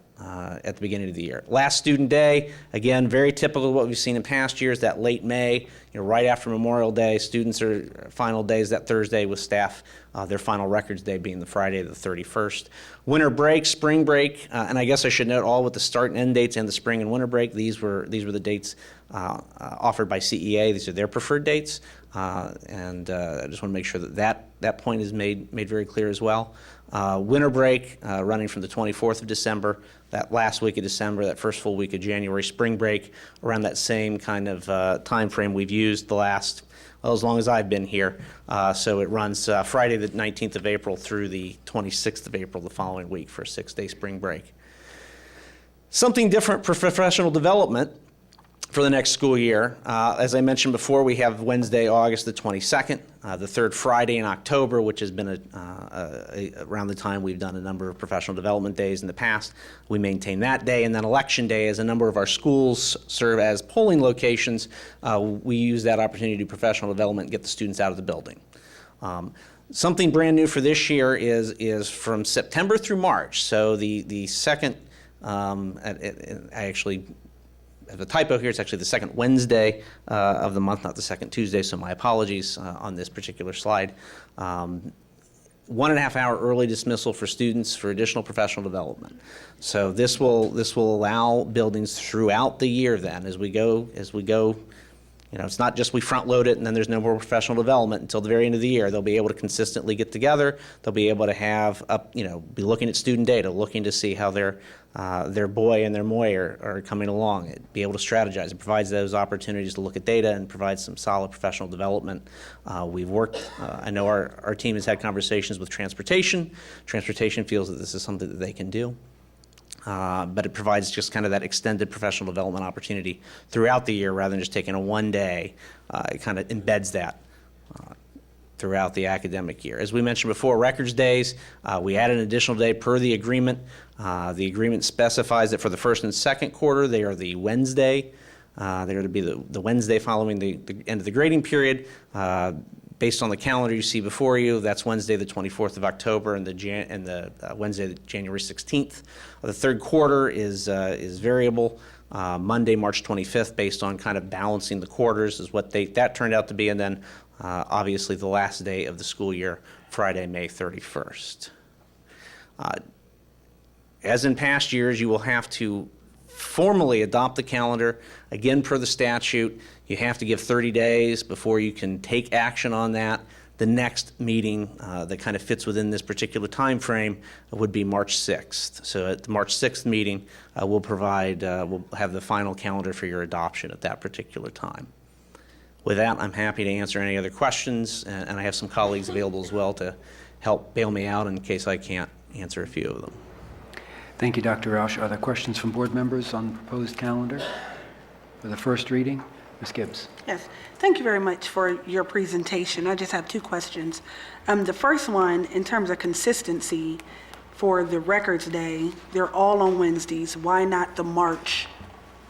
at the beginning of the year. Last student day, again, very typical of what we've seen in past years, that late May, right after Memorial Day. Students are final days that Thursday with staff, their final records day being the Friday the 31st. Winter break, spring break, and I guess I should note all with the start and end dates and the spring and winter break, these were the dates offered by CEA. These are their preferred dates, and I just want to make sure that point is made very clear as well. Winter break running from the 24th of December, that last week of December, that first full week of January. Spring break around that same kind of time frame we've used the last, well, as long as I've been here. So it runs Friday the 19th of April through the 26th of April the following week for a 6-day spring break. Something different for professional development for the next school year. As I mentioned before, we have Wednesday, August the 22nd, the third Friday in October, which has been around the time we've done a number of professional development days in the past. We maintain that day, and then Election Day, as a number of our schools serve as polling locations, we use that opportunity to do professional development and get the students out of the building. Something brand new for this year is from September through March. So the second, I actually have a typo here, it's actually the second Wednesday of the month, not the second Tuesday, so my apologies on this particular slide. 1.5 hour early dismissal for students for additional professional development. So this will allow buildings throughout the year then as we go, it's not just we front load it and then there's no more professional development until the very end of the year. They'll be able to consistently get together. They'll be able to have, be looking at student data, looking to see how their boy and their moy are coming along, be able to strategize. It provides those opportunities to look at data and provide some solid professional development. We've worked, I know our team has had conversations with transportation. Transportation feels that this is something that they can do. But it provides just kind of that extended professional development opportunity throughout the year rather than just taking a one day. It kind of embeds that throughout the academic year. As we mentioned before, records days, we added an additional day per the agreement. The agreement specifies that for the first and second quarter, they are the Wednesday. They are to be the Wednesday following the end of the grading period. Based on the calendar you see before you, that's Wednesday the 24th of October and the Wednesday January 16th. The third quarter is variable. Monday, March 25th, based on kind of balancing the quarters is what that turned out to be, and then obviously the last day of the school year, Friday, May 31st. As in past years, you will have to formally adopt the calendar. Again, per the statute, you have to give 30 days before you can take action on that. The next meeting that kind of fits within this particular time frame would be March 6th. So at the March 6th meeting, we'll have the final calendar for your adoption at that particular time. With that, I'm happy to answer any other questions, and I have some colleagues available as well to help bail me out in case I can't answer a few of them. Thank you, Dr. Roush. Are there questions from board members on the proposed calendar for the first reading? Ms. Gibbs. Yes, thank you very much for your presentation. I just have two questions. The first one, in terms of consistency for the Records Day, they're all on Wednesdays. Why not the March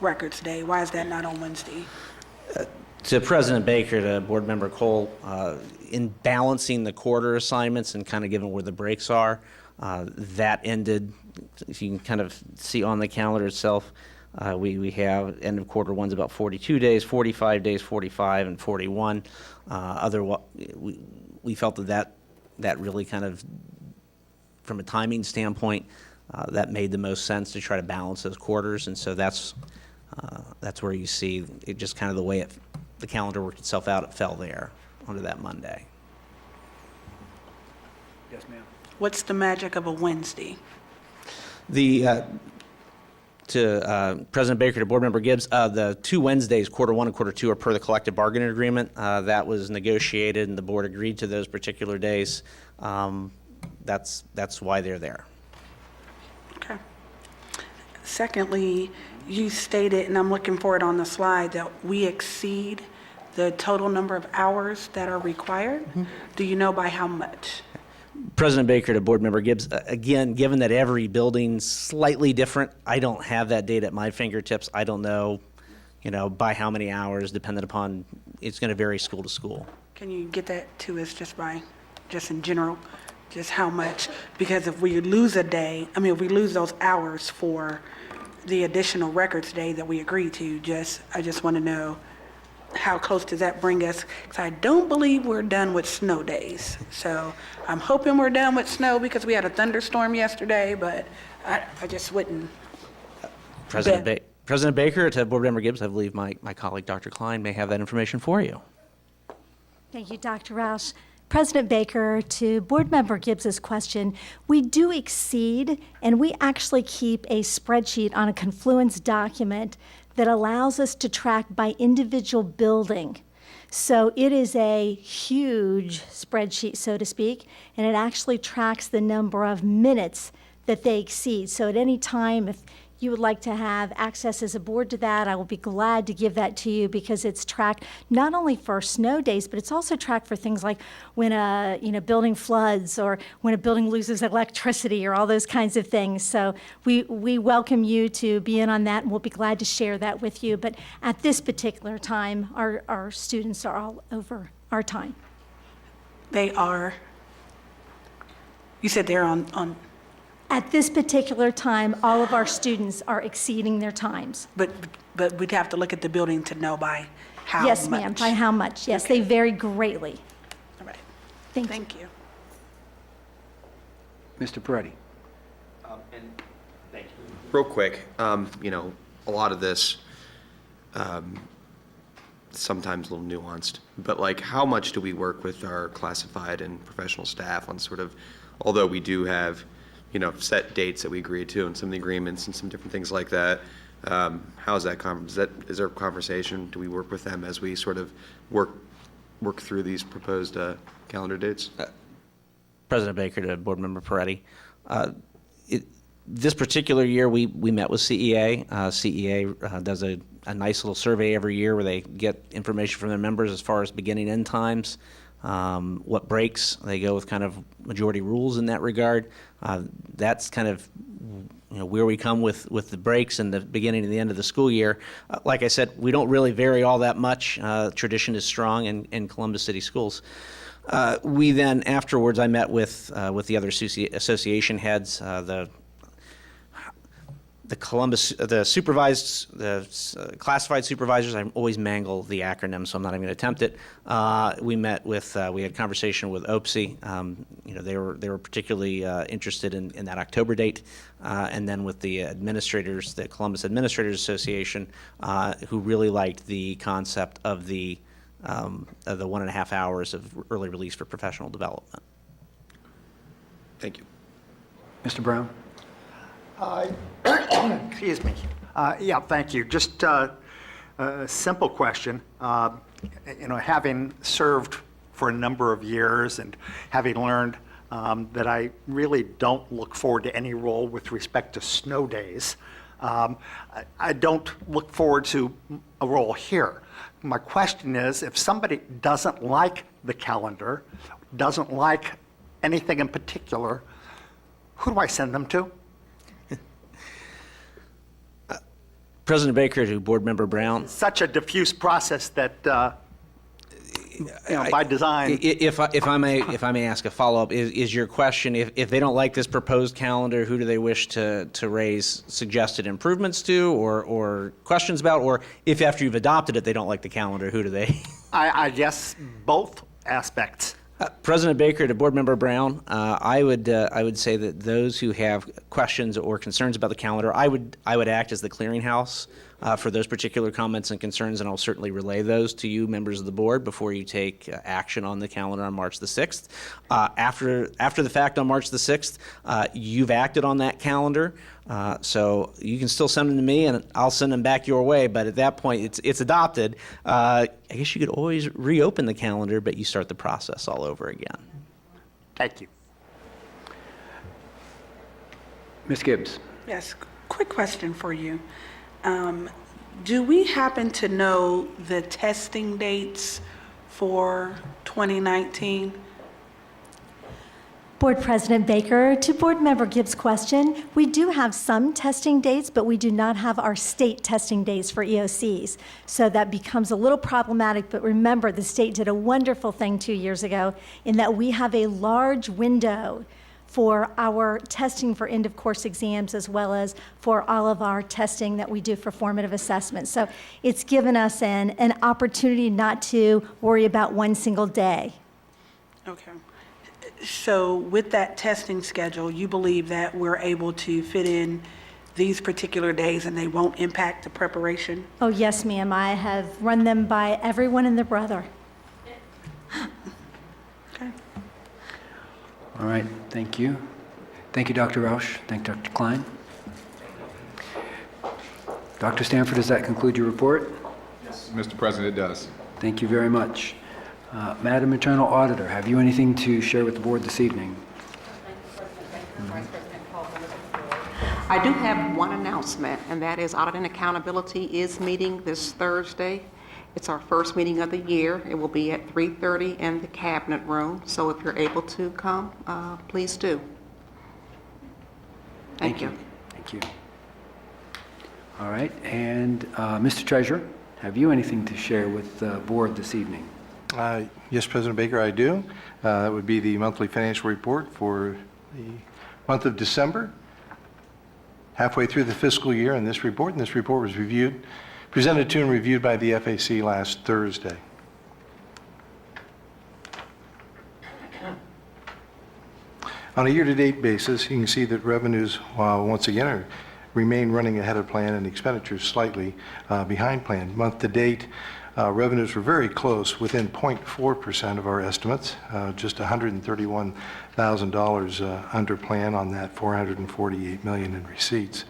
Records Day? Why is that not on Wednesday? To President Baker, to Board Member Cole, in balancing the quarter assignments and kind of given where the breaks are, that ended, if you can kind of see on the calendar itself, we have end of quarter one's about 42 days, 45 days, 45, and 41. We felt that really kind of, from a timing standpoint, that made the most sense to try to balance those quarters, and so that's where you see it just kind of the way the calendar worked itself out. It fell there onto that Monday. Yes, ma'am. What's the magic of a Wednesday? To President Baker, to Board Member Gibbs, the 2 Wednesdays, quarter one and quarter two, are per the collective bargaining agreement. That was negotiated, and the board agreed to those particular days. That's why they're there. Okay. Secondly, you stated, and I'm looking for it on the slide, that we exceed the total number of hours that are required. Mm-hmm. Do you know by how much? President Baker, to Board Member Gibbs, again, given that every building's slightly different, I don't have that data at my fingertips. I don't know, by how many hours, dependent upon, it's going to vary school to school. Can you get that to us just in general, just how much? Because if we lose a day, if we lose those hours for the additional Records Day that we agreed to, I just want to know, how close does that bring us? Because I don't believe we're done with snow days. So I'm hoping we're done with snow because we had a thunderstorm yesterday, but I just wouldn't. President Baker, to Board Member Gibbs, I believe my colleague, Dr. Klein, may have that information for you. Thank you, Dr. Roush. President Baker, to Board Member Gibbs's question, we do exceed, and we actually keep a spreadsheet on a Confluence document that allows us to track by individual building. So it is a huge spreadsheet, so to speak, and it actually tracks the number of minutes that they exceed. So at any time, if you would like to have access as a board to that, I will be glad to give that to you, because it's tracked not only for snow days, but it's also tracked for things like when a building floods or when a building loses electricity or all those kinds of things. So we welcome you to be in on that, and we'll be glad to share that with you. But at this particular time, our students are all over our time. They are, you said they're on. At this particular time, all of our students are exceeding their times. But we'd have to look at the building to know by how much. Yes, ma'am, by how much. Yes, Okay. they vary greatly. All right. Thank you. Mr. Peretti. Thank you. Real quick, a lot of this, sometimes a little nuanced, but how much do we work with our classified and professional staff on sort of, although we do have set dates that we agreed to and some of the agreements and some different things like that. How is that, is there a conversation? Do we work with them as we sort of work through these proposed calendar dates? President Baker, to Board Member Peretti. This particular year, we met with CEA. CEA does a nice little survey every year where they get information from their members as far as beginning end times, what breaks. They go with kind of majority rules in that regard. That's kind of where we come with the breaks and the beginning and the end of the school year. Like I said, we don't really vary all that much. Tradition is strong in Columbus City Schools. We then, afterwards, I met with the other association heads, the classified supervisors. I always mangle the acronym, so I'm not even going to attempt it. We met with, we had conversation with OPSA. They were particularly interested in that October date, and then with the administrators, the Columbus Administrators Association, who really liked the concept of the 1.5 hours of early release for professional development. Thank you. Mr. Brown. Excuse me. Yeah, thank you. Just a simple question. Having served for a number of years and having learned that I really don't look forward to any role with respect to snow days, I don't look forward to a role here. my question is, if somebody doesn't like the calendar, doesn't like anything in particular, who do I send them to? President Baker to Board Member Brown. Such a diffuse process that, by design. If I may ask a follow-up, is your question, if they don't like this proposed calendar, who do they wish to raise suggested improvements to or questions about? Or if after you've adopted it, they don't like the calendar, who do they? I guess both aspects. President Baker to Board Member Brown, I would say that those who have questions or concerns about the calendar, I would act as the clearinghouse for those particular comments and concerns, and I'll certainly relay those to you, members of the board, before you take action on the calendar on March the 6th. After the fact on March the 6th, you've acted on that calendar, so you can still send them to me, and I'll send them back your way. But at that point, it's adopted. I guess you could always reopen the calendar, but you start the process all over again. Thank you. Ms. Gibbs. Yes, quick question for you. Do we happen to know the testing dates for 2019? Board President Baker, to Board Member Gibbs' question, we do have some testing dates, but we do not have our state testing dates for EOCs. So that becomes a little problematic, but remember, the state did a wonderful thing 2 years ago in that we have a large window for our testing for end-of-course exams, as well as for all of our testing that we do for formative assessment. So it's given us an opportunity not to worry about one single day. Okay. So with that testing schedule, you believe that we're able to fit in these particular days and they won't impact the preparation? Oh, yes, ma'am. I have run them by everyone and their brother. Okay. All right, thank you. Thank you, Dr. Roush. Thank you, Dr. Klein. Dr. Stanford, does that conclude your report? Yes, Mr. President, it does. Thank you very much. Madam Internal Auditor, have you anything to share with the board this evening? I do have one announcement, and that is Audit and Accountability is meeting this Thursday. It's our first meeting of the year. It will be at 3:30 in the Cabinet Room, so if you're able to come, please do. Thank you. Thank you. All right, and Mr. Treasurer, have you anything to share with the board this evening? Yes, President Baker, I do. That would be the monthly financial report for the month of December, halfway through the fiscal year, and this report was presented to and reviewed by the FAC last Thursday. On a year-to-date basis, you can see that revenues, once again, remain running ahead of plan and expenditures slightly behind plan. Month-to-date, revenues were very close, within 0.4% of our estimates, just $131,000 under plan on that $448 million in receipts.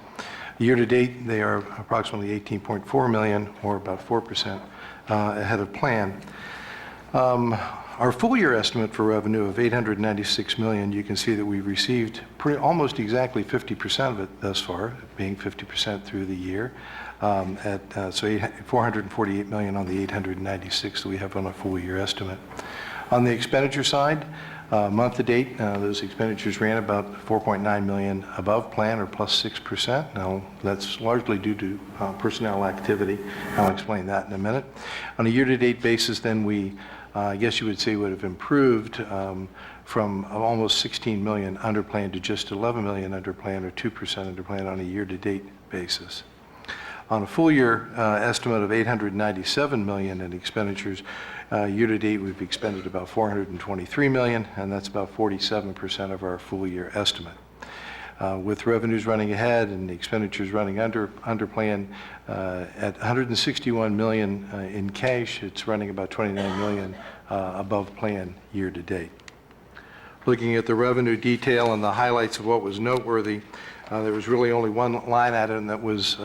Year-to-date, they are approximately $18.4 million, or about 4% ahead of plan. Our full-year estimate for revenue of $896 million, you can see that we've received almost exactly 50% of it thus far, being 50% through the year. So $448 million on the 896 that we have on a full-year estimate. On the expenditure side, month-to-date, those expenditures ran about $4.9 million above plan, or plus 6%. Now, that's largely due to personnel activity. I'll explain that in a minute. On a year-to-date basis, then we, I guess you would say, would have improved from almost $16 million under plan to just $11 million under plan, or 2% under plan on a year-to-date basis. On a full-year estimate of $897 million in expenditures, year-to-date we've expended about $423 million, and that's about 47% of our full-year estimate. With revenues running ahead and the expenditures running under plan, at $161 million in cash, it's running about $29 million above plan year-to-date. Looking at the revenue detail and the highlights of what was noteworthy, there was really only one line item that was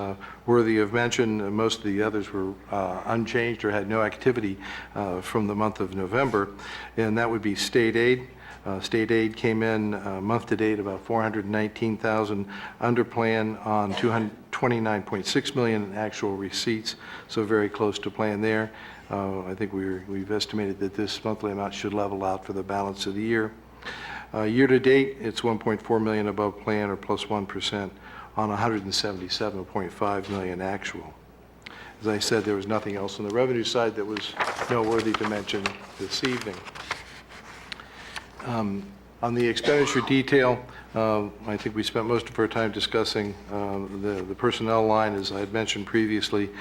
worthy of mention. Most of the others were unchanged or had no activity from the month of November, and that would be state aid. State aid came in month to date about $419,000 under plan on $229.6 million in actual receipts, so very close to plan there. I think we've estimated that this monthly amount should level out for the balance of the year. Year to date, it's $1.4 million above plan, or plus 1%, on $177.5 million actual. As I said, there was nothing else on the revenue side that was noteworthy to mention this evening. On the expenditure detail, I think we spent most of our time discussing the personnel line, as I had mentioned previously,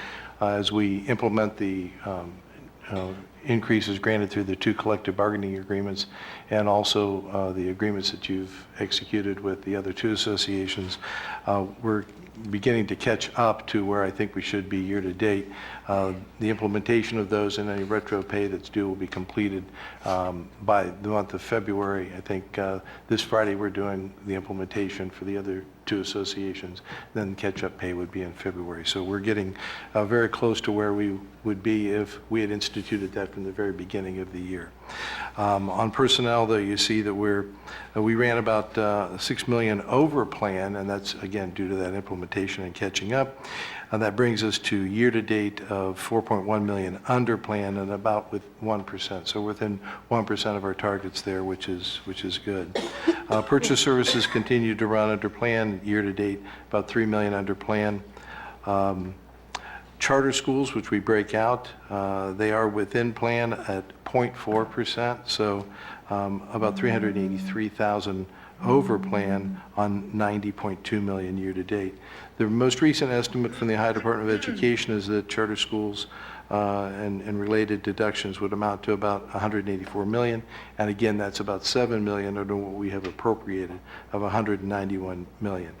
as we implement the increases granted through the 2 collective bargaining agreements, and also the agreements that you've executed with the other 2 associations. We're beginning to catch up to where I think we should be year to date. The implementation of those and any retro pay that's due will be completed by the month of February. I think this Friday we're doing the implementation for the other 2 associations. Then catch-up pay would be in February. So we're getting very close to where we would be if we had instituted that from the very beginning of the year. On personnel, though, you see that we ran about $6 million over plan, and that's again due to that implementation and catching up. That brings us to year-to-date of $4.1 million under plan, and about with 1%. So within 1% of our targets there, which is good. Purchase services continue to run under plan. Year-to-date, about $3 million under plan. Charter schools, which we break out, they are within plan at 0.4%. So about $383,000 over plan on $90.2 million year-to-date. The most recent estimate from the Ohio Department of Education is that charter schools and related deductions would amount to about $184 million, and again, that's about $7 million under what we have appropriated of $191 million.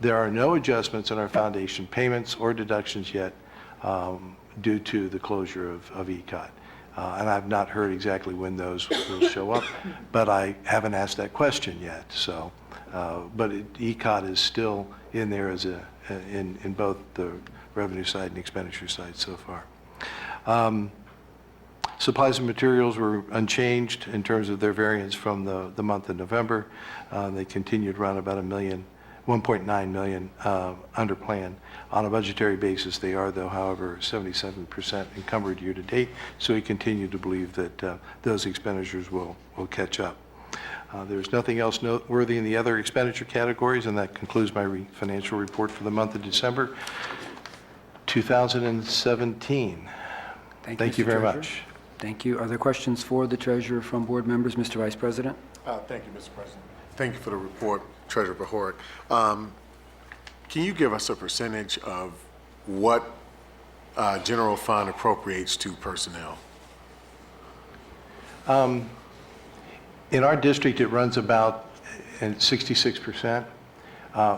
There are no adjustments in our foundation payments or deductions yet due to the closure of ECOT. And I've not heard exactly when those will show up, but I haven't asked that question yet. So, but ECOT is still in there as in both the revenue side and expenditure side so far. Supplies and materials were unchanged in terms of their variance from the month of November. They continue to run about $1.9 million under plan. On a budgetary basis, they are, though, however, 77% encumbered year to date, so we continue to believe that those expenditures will catch up. There's nothing else noteworthy in the other expenditure categories, and that concludes my financial report for the month of December 2017. Thank you very much. Thank you. Are there questions for the treasurer from board members? Mr. Vice President? Thank you, Mr. President. Thank you for the report, Treasurer Butcher. Can you give us a percentage of what general fund appropriates to personnel? In our district, it runs about 66%,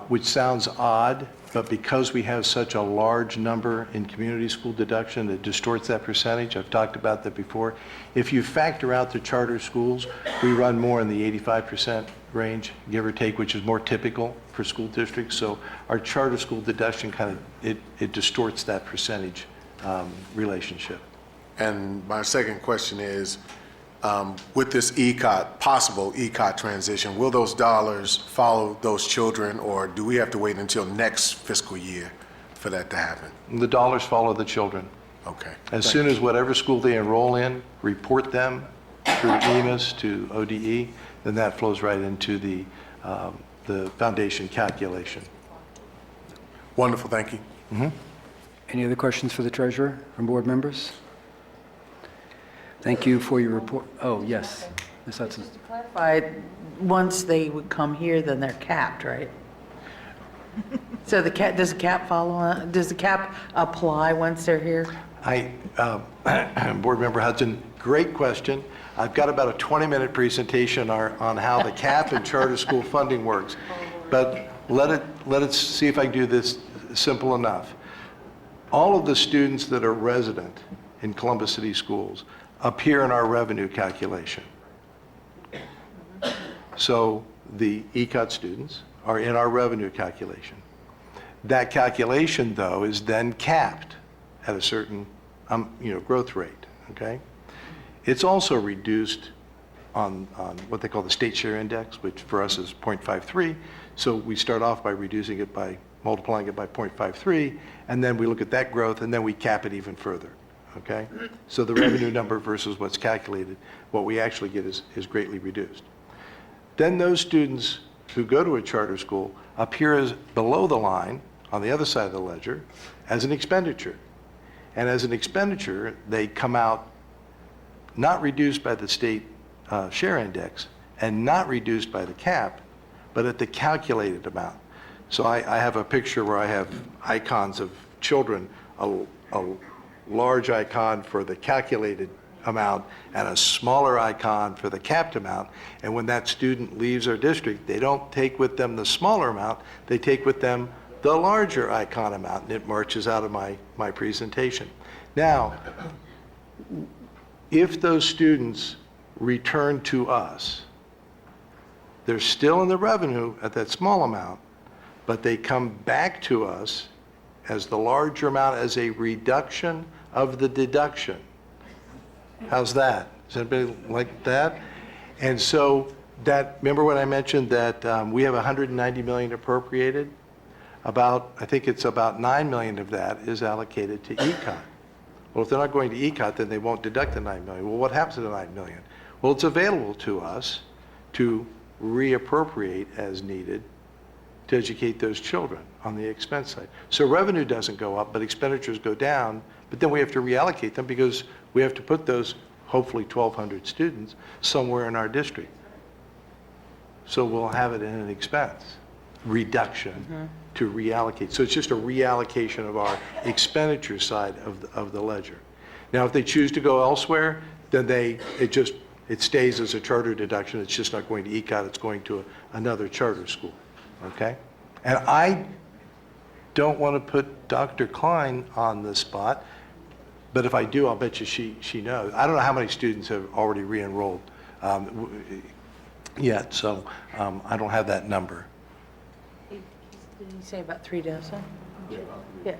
which sounds odd, but because we have such a large number in community school deduction, it distorts that percentage. I've talked about that before. If you factor out the charter schools, we run more in the 85% range, give or take, which is more typical for school districts. So our charter school deduction it distorts that percentage relationship. And my second question is, with this possible ECOT transition, will those dollars follow those children, or do we have to wait until next fiscal year for that to happen? The dollars follow the children. Okay. As soon as whatever school they enroll in, report them through EMIS to ODE, then that flows right into the foundation calculation. Wonderful, thank you. Mm-hmm. Any other questions for the treasurer from board members? Thank you for your report. Oh, yes. Ms. Hudson. Just to clarify, once they would come here, then they're capped, right? So does the cap follow on? Does the cap apply once they're here? Board Member Hudson, great question. I've got about a 20-minute presentation on how the cap and charter school funding works, but let us see if I can do this simple enough. All of the students that are resident in Columbus City Schools appear in our revenue calculation. So the ECOT students are in our revenue calculation. That calculation, though, is then capped at a certain growth rate, okay? It's also reduced on what they call the state share index, which for us is 0.53. So we start off by reducing it by multiplying it by 0.53, and then we look at that growth, and then we cap it even further, okay? So the revenue number versus what's calculated, what we actually get is greatly reduced. Then those students who go to a charter school appear as below the line on the other side of the ledger as an expenditure. And as an expenditure, they come out not reduced by the state share index and not reduced by the cap, but at the calculated amount. So I have a picture where I have icons of children, a large icon for the calculated amount and a smaller icon for the capped amount. And when that student leaves our district, they don't take with them the smaller amount, they take with them the larger icon amount, and it marches out of my presentation. Now, if those students return to us, they're still in the revenue at that small amount, but they come back to us as the larger amount as a reduction of the deduction. How's that? Does anybody like that? And so that, remember when I mentioned that we have 190 million appropriated? I think it's about 9 million of that is allocated to econ. Well, if they're not going to econ, then they won't deduct the 9 million. Well, what happens to the 9 million? Well, it's available to us to reappropriate as needed to educate those children on the expense side. So revenue doesn't go up, but expenditures go down, but then we have to reallocate them because we have to put those, hopefully 1,200 students, somewhere in our district. So we'll have it in an expense reduction to reallocate. So it's just a reallocation of our expenditure side of the ledger. Now, if they choose to go elsewhere, then it stays as a charter deduction. It's just not going to econ, it's going to another charter school. Okay? And I don't want to put Dr. Klein on the spot, but if I do, I'll bet you she knows. I don't know how many students have already re-enrolled yet, so I don't have that number. Did you say about 3 dozen? Yeah.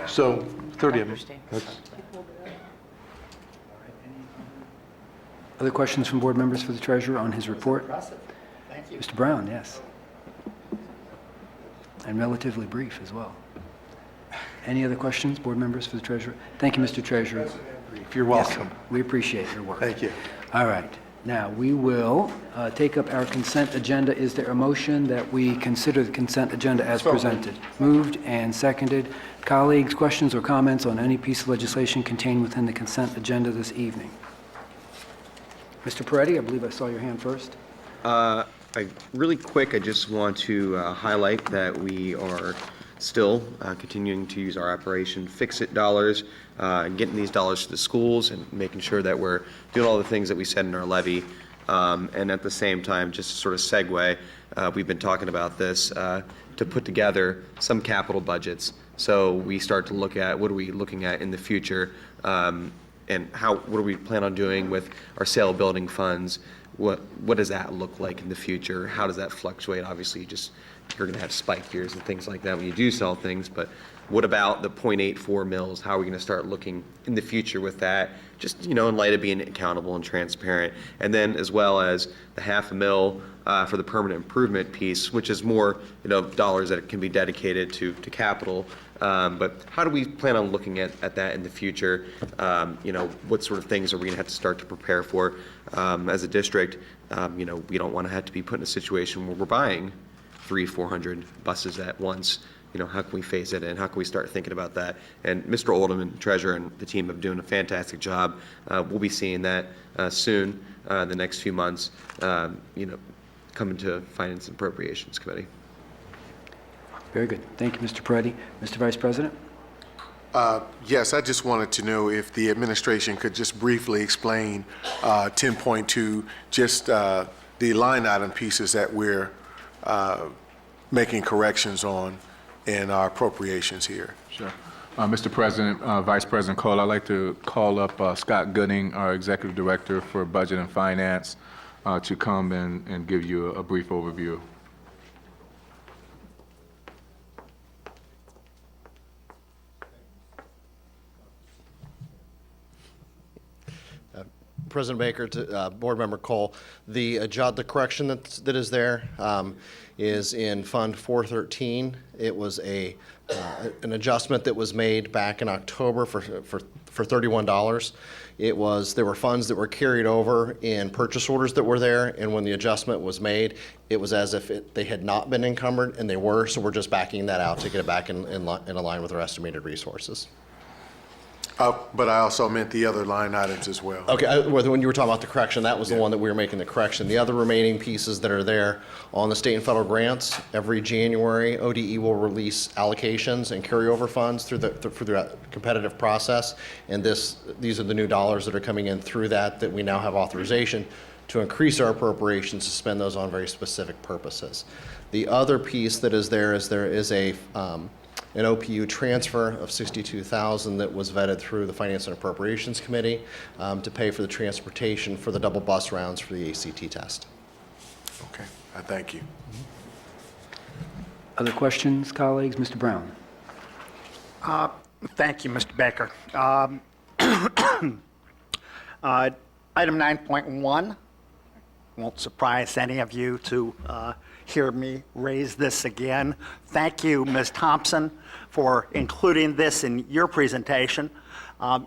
So 30 of them. Other questions from board members for the treasurer on his report? Thank you. Mr. Brown, yes. And relatively brief as well. Any other questions, board members for the treasurer? Thank you, Mr. Treasurer. You're welcome. Yes, we appreciate your work. Thank you. All right. Now, we will take up our consent agenda. Is there a motion that we consider the consent agenda as presented? Moved and seconded. Colleagues, questions or comments on any piece of legislation contained within the consent agenda this evening? Mr. Peretti, I believe I saw your hand first. Really quick, I just want to highlight that we are still continuing to use our Operation Fix-It dollars, and getting these dollars to the schools and making sure that we're doing all the things that we said in our levy. And at the same time, just to sort of segue, we've been talking about this, to put together some capital budgets. So we start to look at what are we looking at in the future, and what do we plan on doing with our sale building funds? What does that look like in the future? How does that fluctuate? Obviously, you're going to have spike years and things like that when you do sell things, but what about the 0.84 mils? How are we going to start looking in the future with that? Just, in light of being accountable and transparent. And then as well as the $500,000 for the permanent improvement piece, which is more, dollars that can be dedicated to capital. But how do we plan on looking at that in the future? What sort of things are we going to have to start to prepare for as a district? We don't want to have to be put in a situation where we're buying 300-400 buses at once. How can we phase it in? How can we start thinking about that? And Mr. Oldham, Treasurer, and the team have doing a fantastic job. We'll be seeing that soon, the next few months, coming to Finance and Appropriations Committee. Very good. Thank you, Mr. Peretti. Mr. Vice President? Yes, I just wanted to know if the administration could just briefly explain 10.2, just the line item pieces that we're making corrections on in our appropriations here. Sure. Mr. President, Vice President Cole, I'd like to call up Scott Gooding, our Executive Director for Budget and Finance, to come and give you a brief overview. President Baker, to Board Member Cole, the correction that is there is in Fund 413. It was an adjustment that was made back in October for $31. There were funds that were carried over in purchase orders that were there, and when the adjustment was made, it was as if they had not been encumbered, and they were, so we're just backing that out to get it back in line with our estimated resources. But I also meant the other line items as well. Okay, when you were talking about the correction, that was the one that we were making the correction. The other remaining pieces that are there on the state and federal grants, every January, ODE will release allocations and carryover funds through the competitive process. And these are the new dollars that are coming in through that we now have authorization to increase our appropriations to spend those on very specific purposes. The other piece that is there is an OPU transfer of $62,000 that was vetted through the Finance and Appropriations Committee to pay for the transportation for the double bus rounds for the ACT test. Okay, I thank you. Other questions, colleagues? Mr. Brown. Thank you, Mr. Baker. Item 9.1, won't surprise any of you to hear me raise this again. Thank you, Ms. Thompson, for including this in your presentation.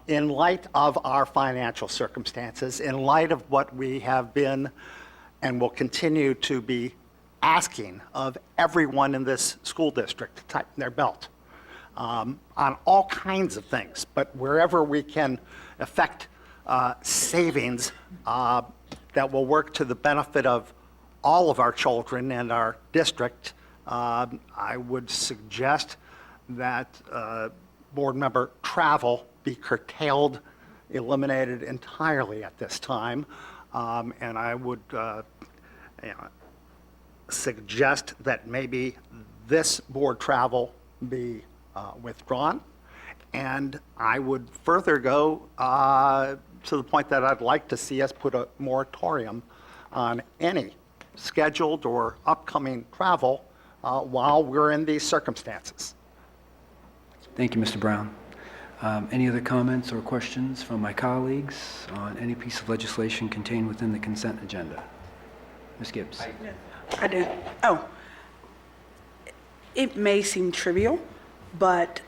In light of our financial circumstances, in light of what we have been and will continue to be asking of everyone in this school district to tighten their belt on all kinds of things, but wherever we can effect savings that will work to the benefit of all of our children and our district, I would suggest that board member travel be curtailed, eliminated entirely at this time. And I would suggest that maybe this board travel be withdrawn. And I would further go to the point that I'd like to see us put a moratorium on any scheduled or upcoming travel while we're in these circumstances. Thank you, Mr. Brown. Any other comments or questions from my colleagues on any piece of legislation contained within the consent agenda? Ms. Gibbs. I did. Oh, it may seem trivial, but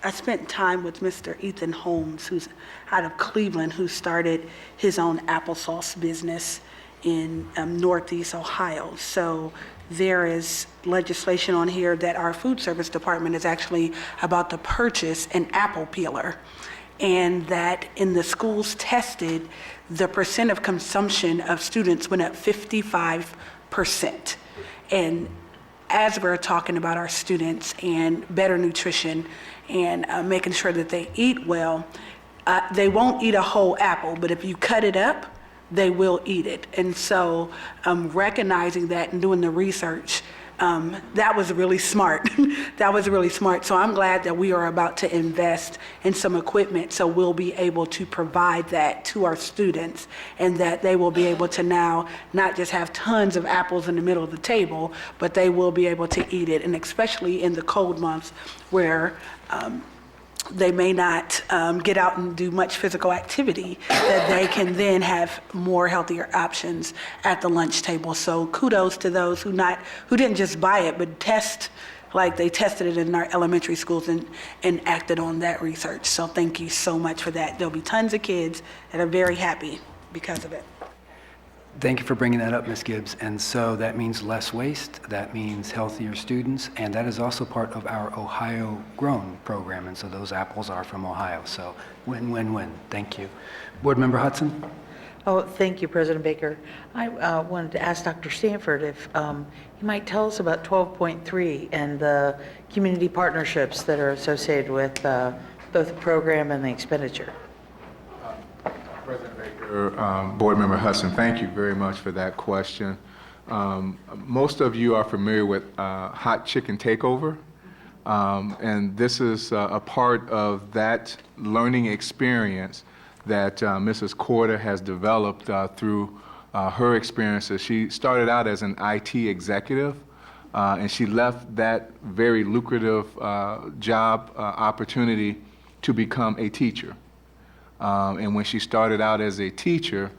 I spent time with Mr. Ethan Holmes, who's out of Cleveland, who started his own applesauce business in Northeast Ohio. So there is legislation on here that our food service department is actually about to purchase an apple peeler, and that in the schools tested, the percent of consumption of students went up 55%. And as we're talking about our students and better nutrition and making sure that they eat well, they won't eat a whole apple, but if you cut it up, they will eat it. And so recognizing that and doing the research, that was really smart. That was really smart. So I'm glad that we are about to invest in some equipment so we'll be able to provide that to our students, and that they will be able to now not just have tons of apples in the middle of the table, but they will be able to eat it. And especially in the cold months where they may not get out and do much physical activity, that they can then have more healthier options at the lunch table. So kudos to those who didn't just buy it, but test, like they tested it in our elementary schools and acted on that research. So thank you so much for that. There'll be tons of kids that are very happy because of it. Thank you for bringing that up, Ms. Gibbs. And so that means less waste, that means healthier students, and that is also part of our Ohio Grown program. And so those apples are from Ohio. So win, win, win. Thank you. Board Member Hudson? Oh, thank you, President Baker. I wanted to ask Dr. Stanford if he might tell us about 12.3 and the community partnerships that are associated with both the program and the expenditure. President Baker, Board Member Hudson, thank you very much for that question. Most of you are familiar with Hot Chicken Takeover, and this is a part of that learning experience that Mrs. Corder has developed through her experiences. She started out as an IT executive, and she left that very lucrative job opportunity to become a teacher. And when she started out as a teacher,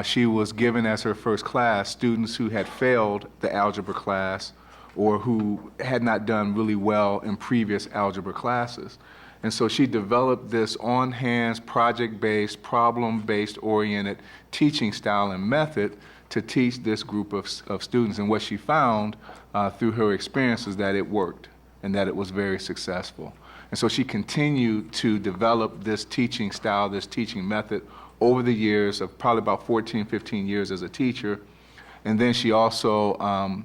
she was given as her first class students who had failed the algebra class or who had not done really well in previous algebra classes. And so she developed this on-hands, project-based, problem-based oriented teaching style and method to teach this group of students. And what she found through her experience is that it worked and that it was very successful. And so she continued to develop this teaching style, this teaching method over the years of probably about 14, 15 years as a teacher. And then she also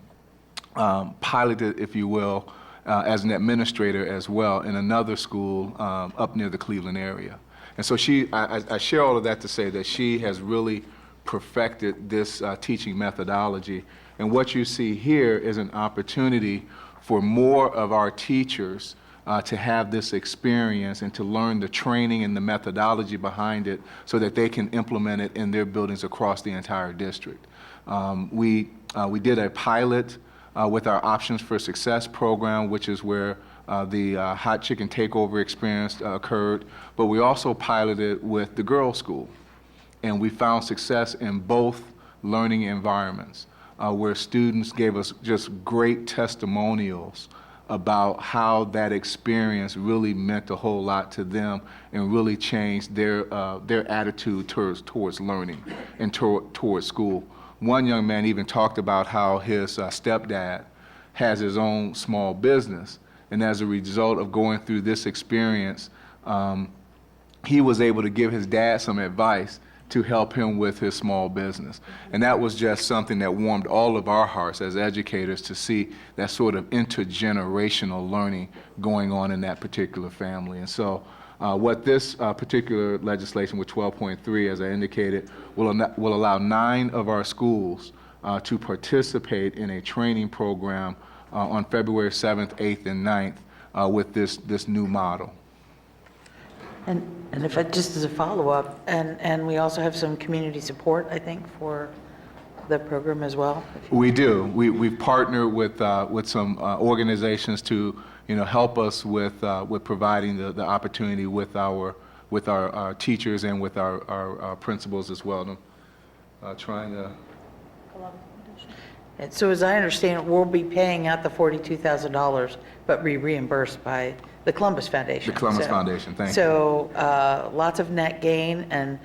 piloted, if you will, as an administrator as well in another school up near the Cleveland area. And so I share all of that to say that she has really perfected this teaching methodology. And what you see here is an opportunity for more of our teachers to have this experience and to learn the training and the methodology behind it so that they can implement it in their buildings across the entire district. We did a pilot with our Options for Success program, which is where the hot chicken takeover experience occurred, but we also piloted with the girls' school. And we found success in both learning environments where students gave us just great testimonials about how that experience really meant a whole lot to them and really changed their attitude towards learning and towards school. One young man even talked about how his stepdad has his own small business, and as a result of going through this experience, he was able to give his dad some advice to help him with his small business. And that was just something that warmed all of our hearts as educators to see that sort of intergenerational learning going on in that particular family. And so what this particular legislation with 12.3, as I indicated, will allow 9 of our schools to participate in a training program on February 7th, 8th, and 9th with this new model. And if I, just as a follow-up, and we also have some community support, I think, for the program as well? We do. We've partnered with some organizations to help us with providing the opportunity with our teachers and with our principals as well. Trying to. And so as I understand it, we'll be paying out the $42,000, but be reimbursed by the Columbus Foundation. The Columbus Foundation, thank you. So lots of net gain, and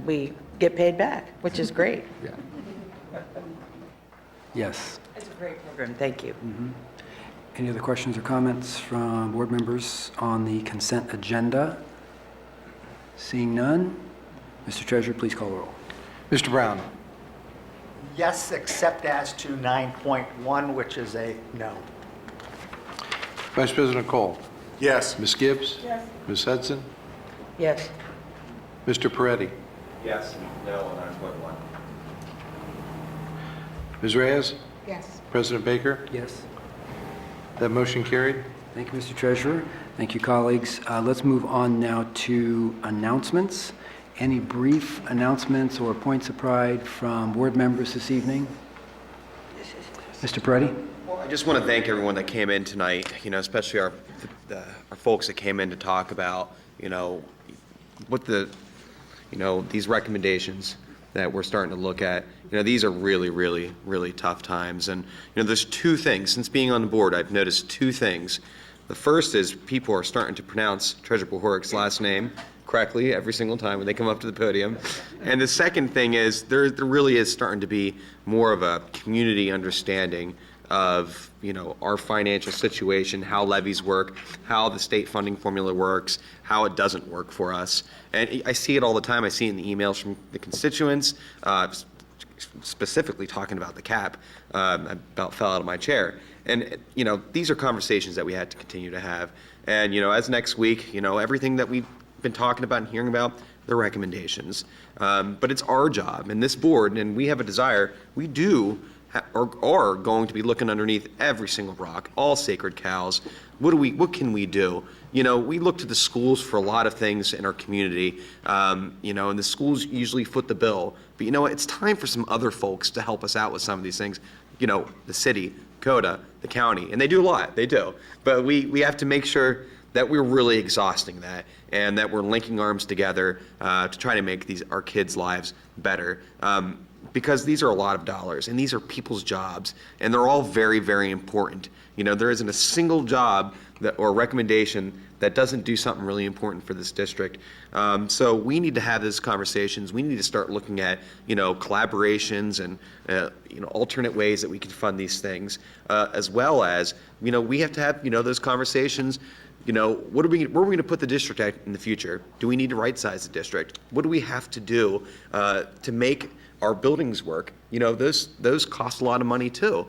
we get paid back, which is great. Yeah. Yes. It's a great program. Thank you. Mm-hmm. Any other questions or comments from board members on the consent agenda? Seeing none, Mr. Treasurer, please call the roll. Mr. Brown? Yes, except as to 9.1, which is a no. Vice President Cole? Yes. Ms. Gibbs? Yes. Ms. Hudson? Yes. Mr. Peretti? Yes, no on 9.1. Ms. Reyes? Yes. President Baker? Yes. That motion carried. Thank you, Mr. Treasurer. Thank you, colleagues. Let's move on now to announcements. Any brief announcements or points of pride from board members this evening? Mr. Peretti? Well, I just want to thank everyone that came in tonight, especially our folks that came in to talk about, what these recommendations that we're starting to look at. These are really, really, really tough times. And, there's 2 things. Since being on the board, I've noticed 2 things. The first is people are starting to pronounce Treasurer Bohorik's last name correctly every single time when they come up to the podium. And the second thing is there really is starting to be more of a community understanding of, our financial situation, how levies work, how the state funding formula works, how it doesn't work for us. And I see it all the time. I see it in the emails from the constituents, specifically talking about the cap. I about fell out of my chair. And, these are conversations that we had to continue to have. And, as next week, everything that we've been talking about and hearing about, the recommendations. But it's our job, and this board, and we have a desire, we do are going to be looking underneath every single rock, all sacred cows. What can we do? We look to the schools for a lot of things in our community, and the schools usually foot the bill. But it's time for some other folks to help us out with some of these things. The city, CODA, the county, and they do a lot, they do. But we have to make sure that we're really exhausting that, and that we're linking arms together to try to make our kids' lives better. Because these are a lot of dollars, and these are people's jobs, and they're all very, very important. There isn't a single job or recommendation that doesn't do something really important for this district. So we need to have these conversations. We need to start looking at, collaborations and, alternate ways that we can fund these things, as well as, we have to have, those conversations. Where are we going to put the district at in the future? Do we need to right-size the district? What do we have to do to make our buildings work? Those cost a lot of money too.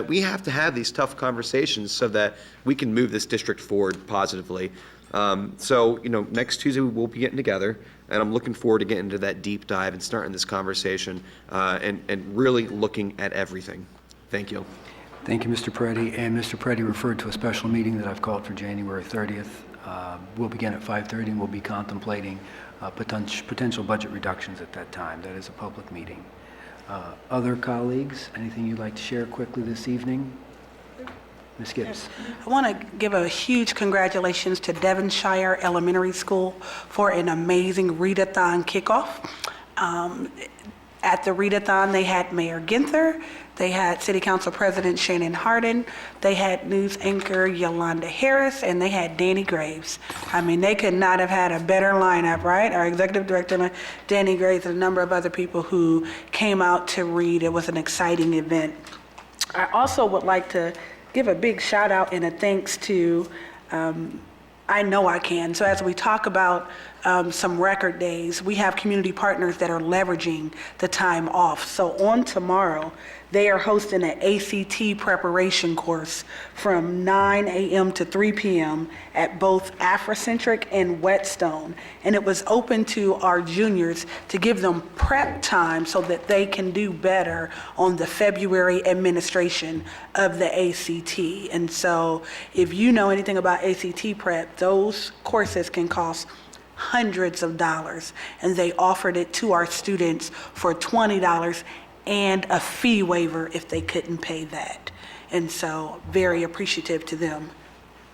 We have to have these tough conversations so that we can move this district forward positively. So next Tuesday we'll be getting together, and I'm looking forward to getting into that deep dive and starting this conversation and really looking at everything. Thank you. Thank you, Mr. Peretti. And Mr. Peretti referred to a special meeting that I've called for January 30th. We'll begin at 5:30, and we'll be contemplating potential budget reductions at that time. That is a public meeting. Other colleagues, anything you'd like to share quickly this evening? Ms. Gibbs. I want to give a huge congratulations to Devonshire Elementary School for an amazing readathon kickoff. At the readathon, they had Mayor Ginther, they had City Council President Shannon Hardin, they had news anchor Yolanda Harris, and they had Danny Graves. I mean, they could not have had a better lineup, right? Our executive director, Danny Graves, and a number of other people who came out to read. It was an exciting event. I also would like to give a big shout out and a thanks to I Know I Can. So as we talk about some record days, we have community partners that are leveraging the time off. So on tomorrow, they are hosting an ACT preparation course from 9 a.m. to 3 p.m. at both Afrocentric and Whetstone. And it was open to our juniors to give them prep time so that they can do better on the February administration of the ACT. And so if you know anything about ACT prep, those courses can cost hundreds of dollars, and they offered it to our students for $20 and a fee waiver if they couldn't pay that. And so very appreciative to them.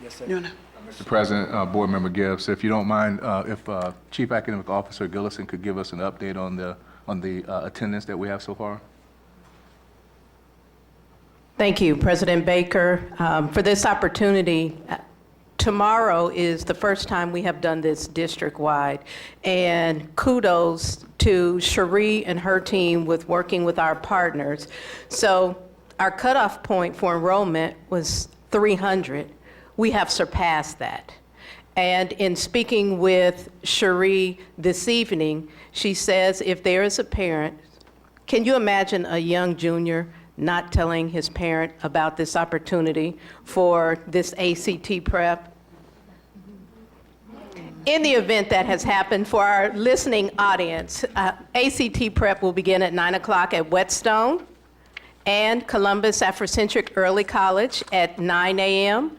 Yes, sir. Mr. President, Board Member Gibbs, if you don't mind, if Chief Academic Officer Gillison could give us an update on the attendance that we have so far. Thank you, President Baker, for this opportunity. Tomorrow is the first time we have done this district-wide, and kudos to Cherie and her team with working with our partners. So our cutoff point for enrollment was 300. We have surpassed that. And in speaking with Cherie this evening, she says if there is a parent, can you imagine a young junior not telling his parent about this opportunity for this ACT prep? In the event that has happened, for our listening audience, ACT prep will begin at 9 o'clock at Whetstone and Columbus Afrocentric Early College at 9 a.m.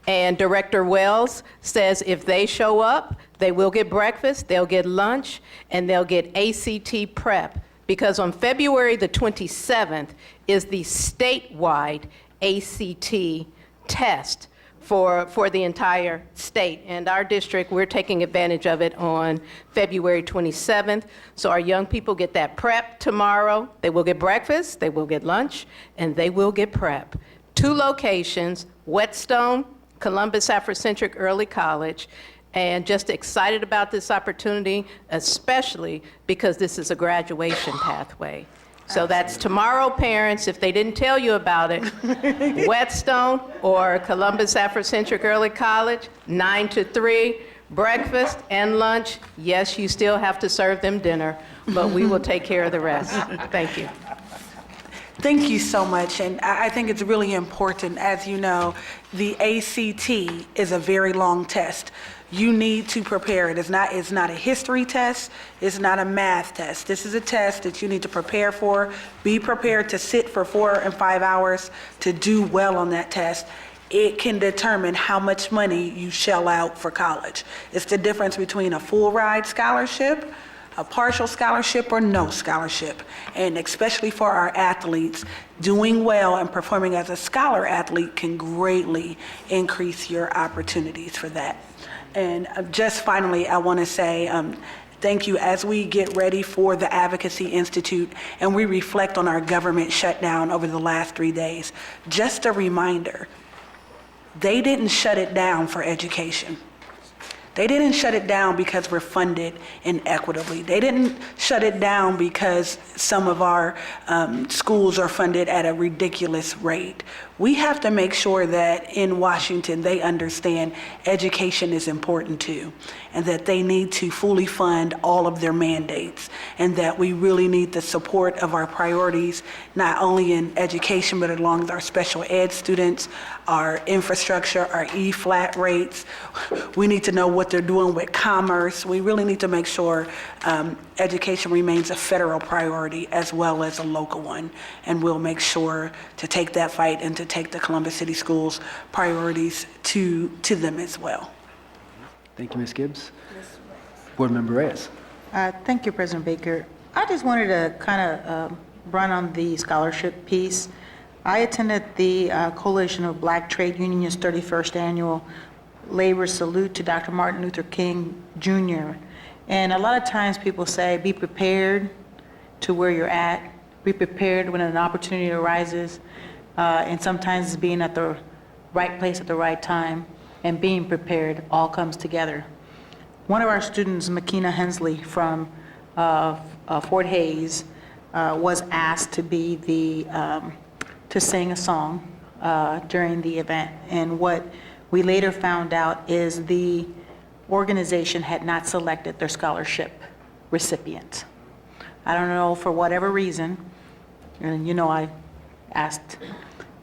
And Director Wells says if they show up, they will get breakfast, they'll get lunch, and they'll get ACT prep. Because on February the 27th is the statewide ACT test for the entire state. And our district, we're taking advantage of it on February 27th. So our young people get that prep tomorrow. They will get breakfast, they will get lunch, and they will get prep. 2 locations, Whetstone, Columbus Afrocentric Early College, and just excited about this opportunity, especially because this is a graduation pathway. So that's tomorrow, parents, if they didn't tell you about it, Whetstone or Columbus Afrocentric Early College, 9 to 3, breakfast and lunch. Yes, you still have to serve them dinner, but we will take care of the rest. Thank you. Thank you so much, and I think it's really important. As you know, the ACT is a very long test. You need to prepare it. It's not a history test. It's not a math test. This is a test that you need to prepare for. Be prepared to sit for 4 and 5 hours to do well on that test. It can determine how much money you shell out for college. It's the difference between a full ride scholarship, a partial scholarship, or no scholarship. And especially for our athletes, doing well and performing as a scholar athlete can greatly increase your opportunities for that. And just finally, I want to say thank you as we get ready for the Advocacy Institute and we reflect on our government shutdown over the last 3 days. Just a reminder, they didn't shut it down for education. They didn't shut it down because we're funded inequitably. They didn't shut it down because some of our schools are funded at a ridiculous rate. We have to make sure that in Washington they understand education is important too, and that they need to fully fund all of their mandates, and that we really need the support of our priorities, not only in education, but along with our special ed students, our infrastructure, our E-flat rates. We need to know what they're doing with commerce. We really need to make sure education remains a federal priority as well as a local one. And we'll make sure to take that fight and to take the Columbus City Schools priorities to them as well. Thank you, Ms. Gibbs. Board Member Reyes. Thank you, President Baker. I just wanted to kind of run on the scholarship piece. I attended the Coalition of Black Trade Unions 31st Annual Labor Salute to Dr. Martin Luther King Jr. And a lot of times people say, be prepared to where you're at, be prepared when an opportunity arises, and sometimes it's being at the right place at the right time, and being prepared all comes together. One of our students, Makina Hensley from Fort Hays, was asked to be to sing a song during the event. And what we later found out is the organization had not selected their scholarship recipient. I don't know, for whatever reason, and you know I asked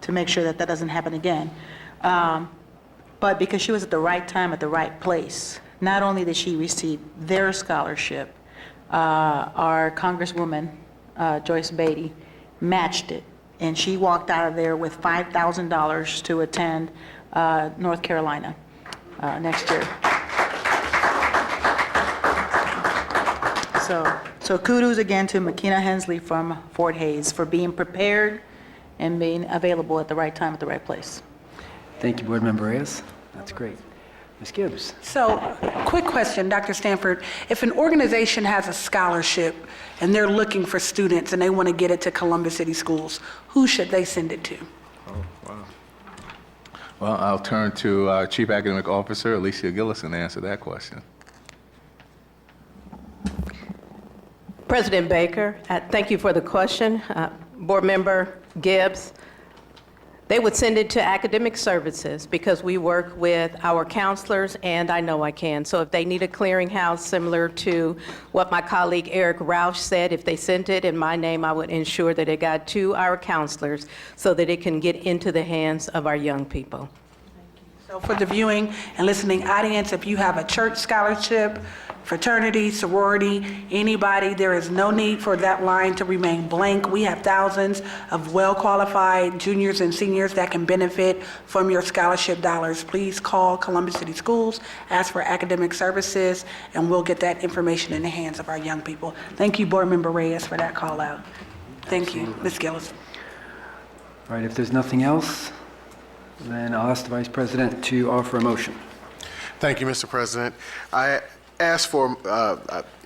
to make sure that that doesn't happen again, but because she was at the right time at the right place, not only did she receive their scholarship, our Congresswoman, Joyce Beatty, matched it, and she walked out of there with $5,000 to attend North Carolina next year. So kudos again to Makina Hensley from Fort Hays for being prepared and being available at the right time at the right place. Thank you, Board Member Reyes. That's great. Ms. Gibbs. So, quick question, Dr. Stanford. If an organization has a scholarship and they're looking for students and they want to get it to Columbus City Schools, who should they send it to? Oh, wow. Well, I'll turn to Chief Academic Officer Alicia Gillison to answer that question. President Baker, thank you for the question. Board Member Gibbs, they would send it to academic services because we work with our counselors, and I know I can. So if they need a clearinghouse similar to what my colleague Eric Roush said, if they sent it in my name, I would ensure that it got to our counselors so that it can get into the hands of our young people. So for the viewing and listening audience, if you have a church scholarship, fraternity, sorority, anybody, there is no need for that line to remain blank. We have thousands of well-qualified juniors and seniors that can benefit from your scholarship dollars. Please call Columbus City Schools, ask for academic services, and we'll get that information in the hands of our young people. Thank you, Board Member Reyes, for that call out. Thank you, Ms. Gillis. All right, if there's nothing else, then I'll ask the Vice President to offer a motion. Thank you, Mr. President. I ask for,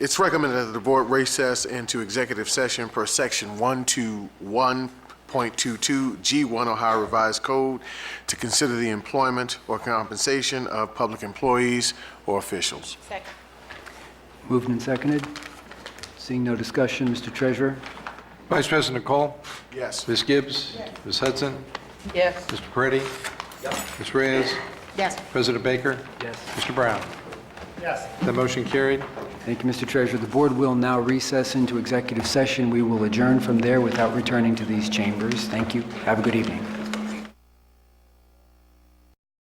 it's recommended that the board recess into executive session per section 121.22 G1 Ohio Revised Code to consider the employment or compensation of public employees or officials. Second. Moved and seconded. Seeing no discussion, Mr. Treasurer. Vice President Cole? Yes. Ms. Gibbs? Ms. Hudson? Yes. Mr. Peretti? Ms. Reyes? Yes. President Baker? Yes. Mr. Brown? Yes. The motion carried. Thank you, Mr. Treasurer. The board will now recess into executive session. We will adjourn from there without returning to these chambers. Thank you. Have a good evening.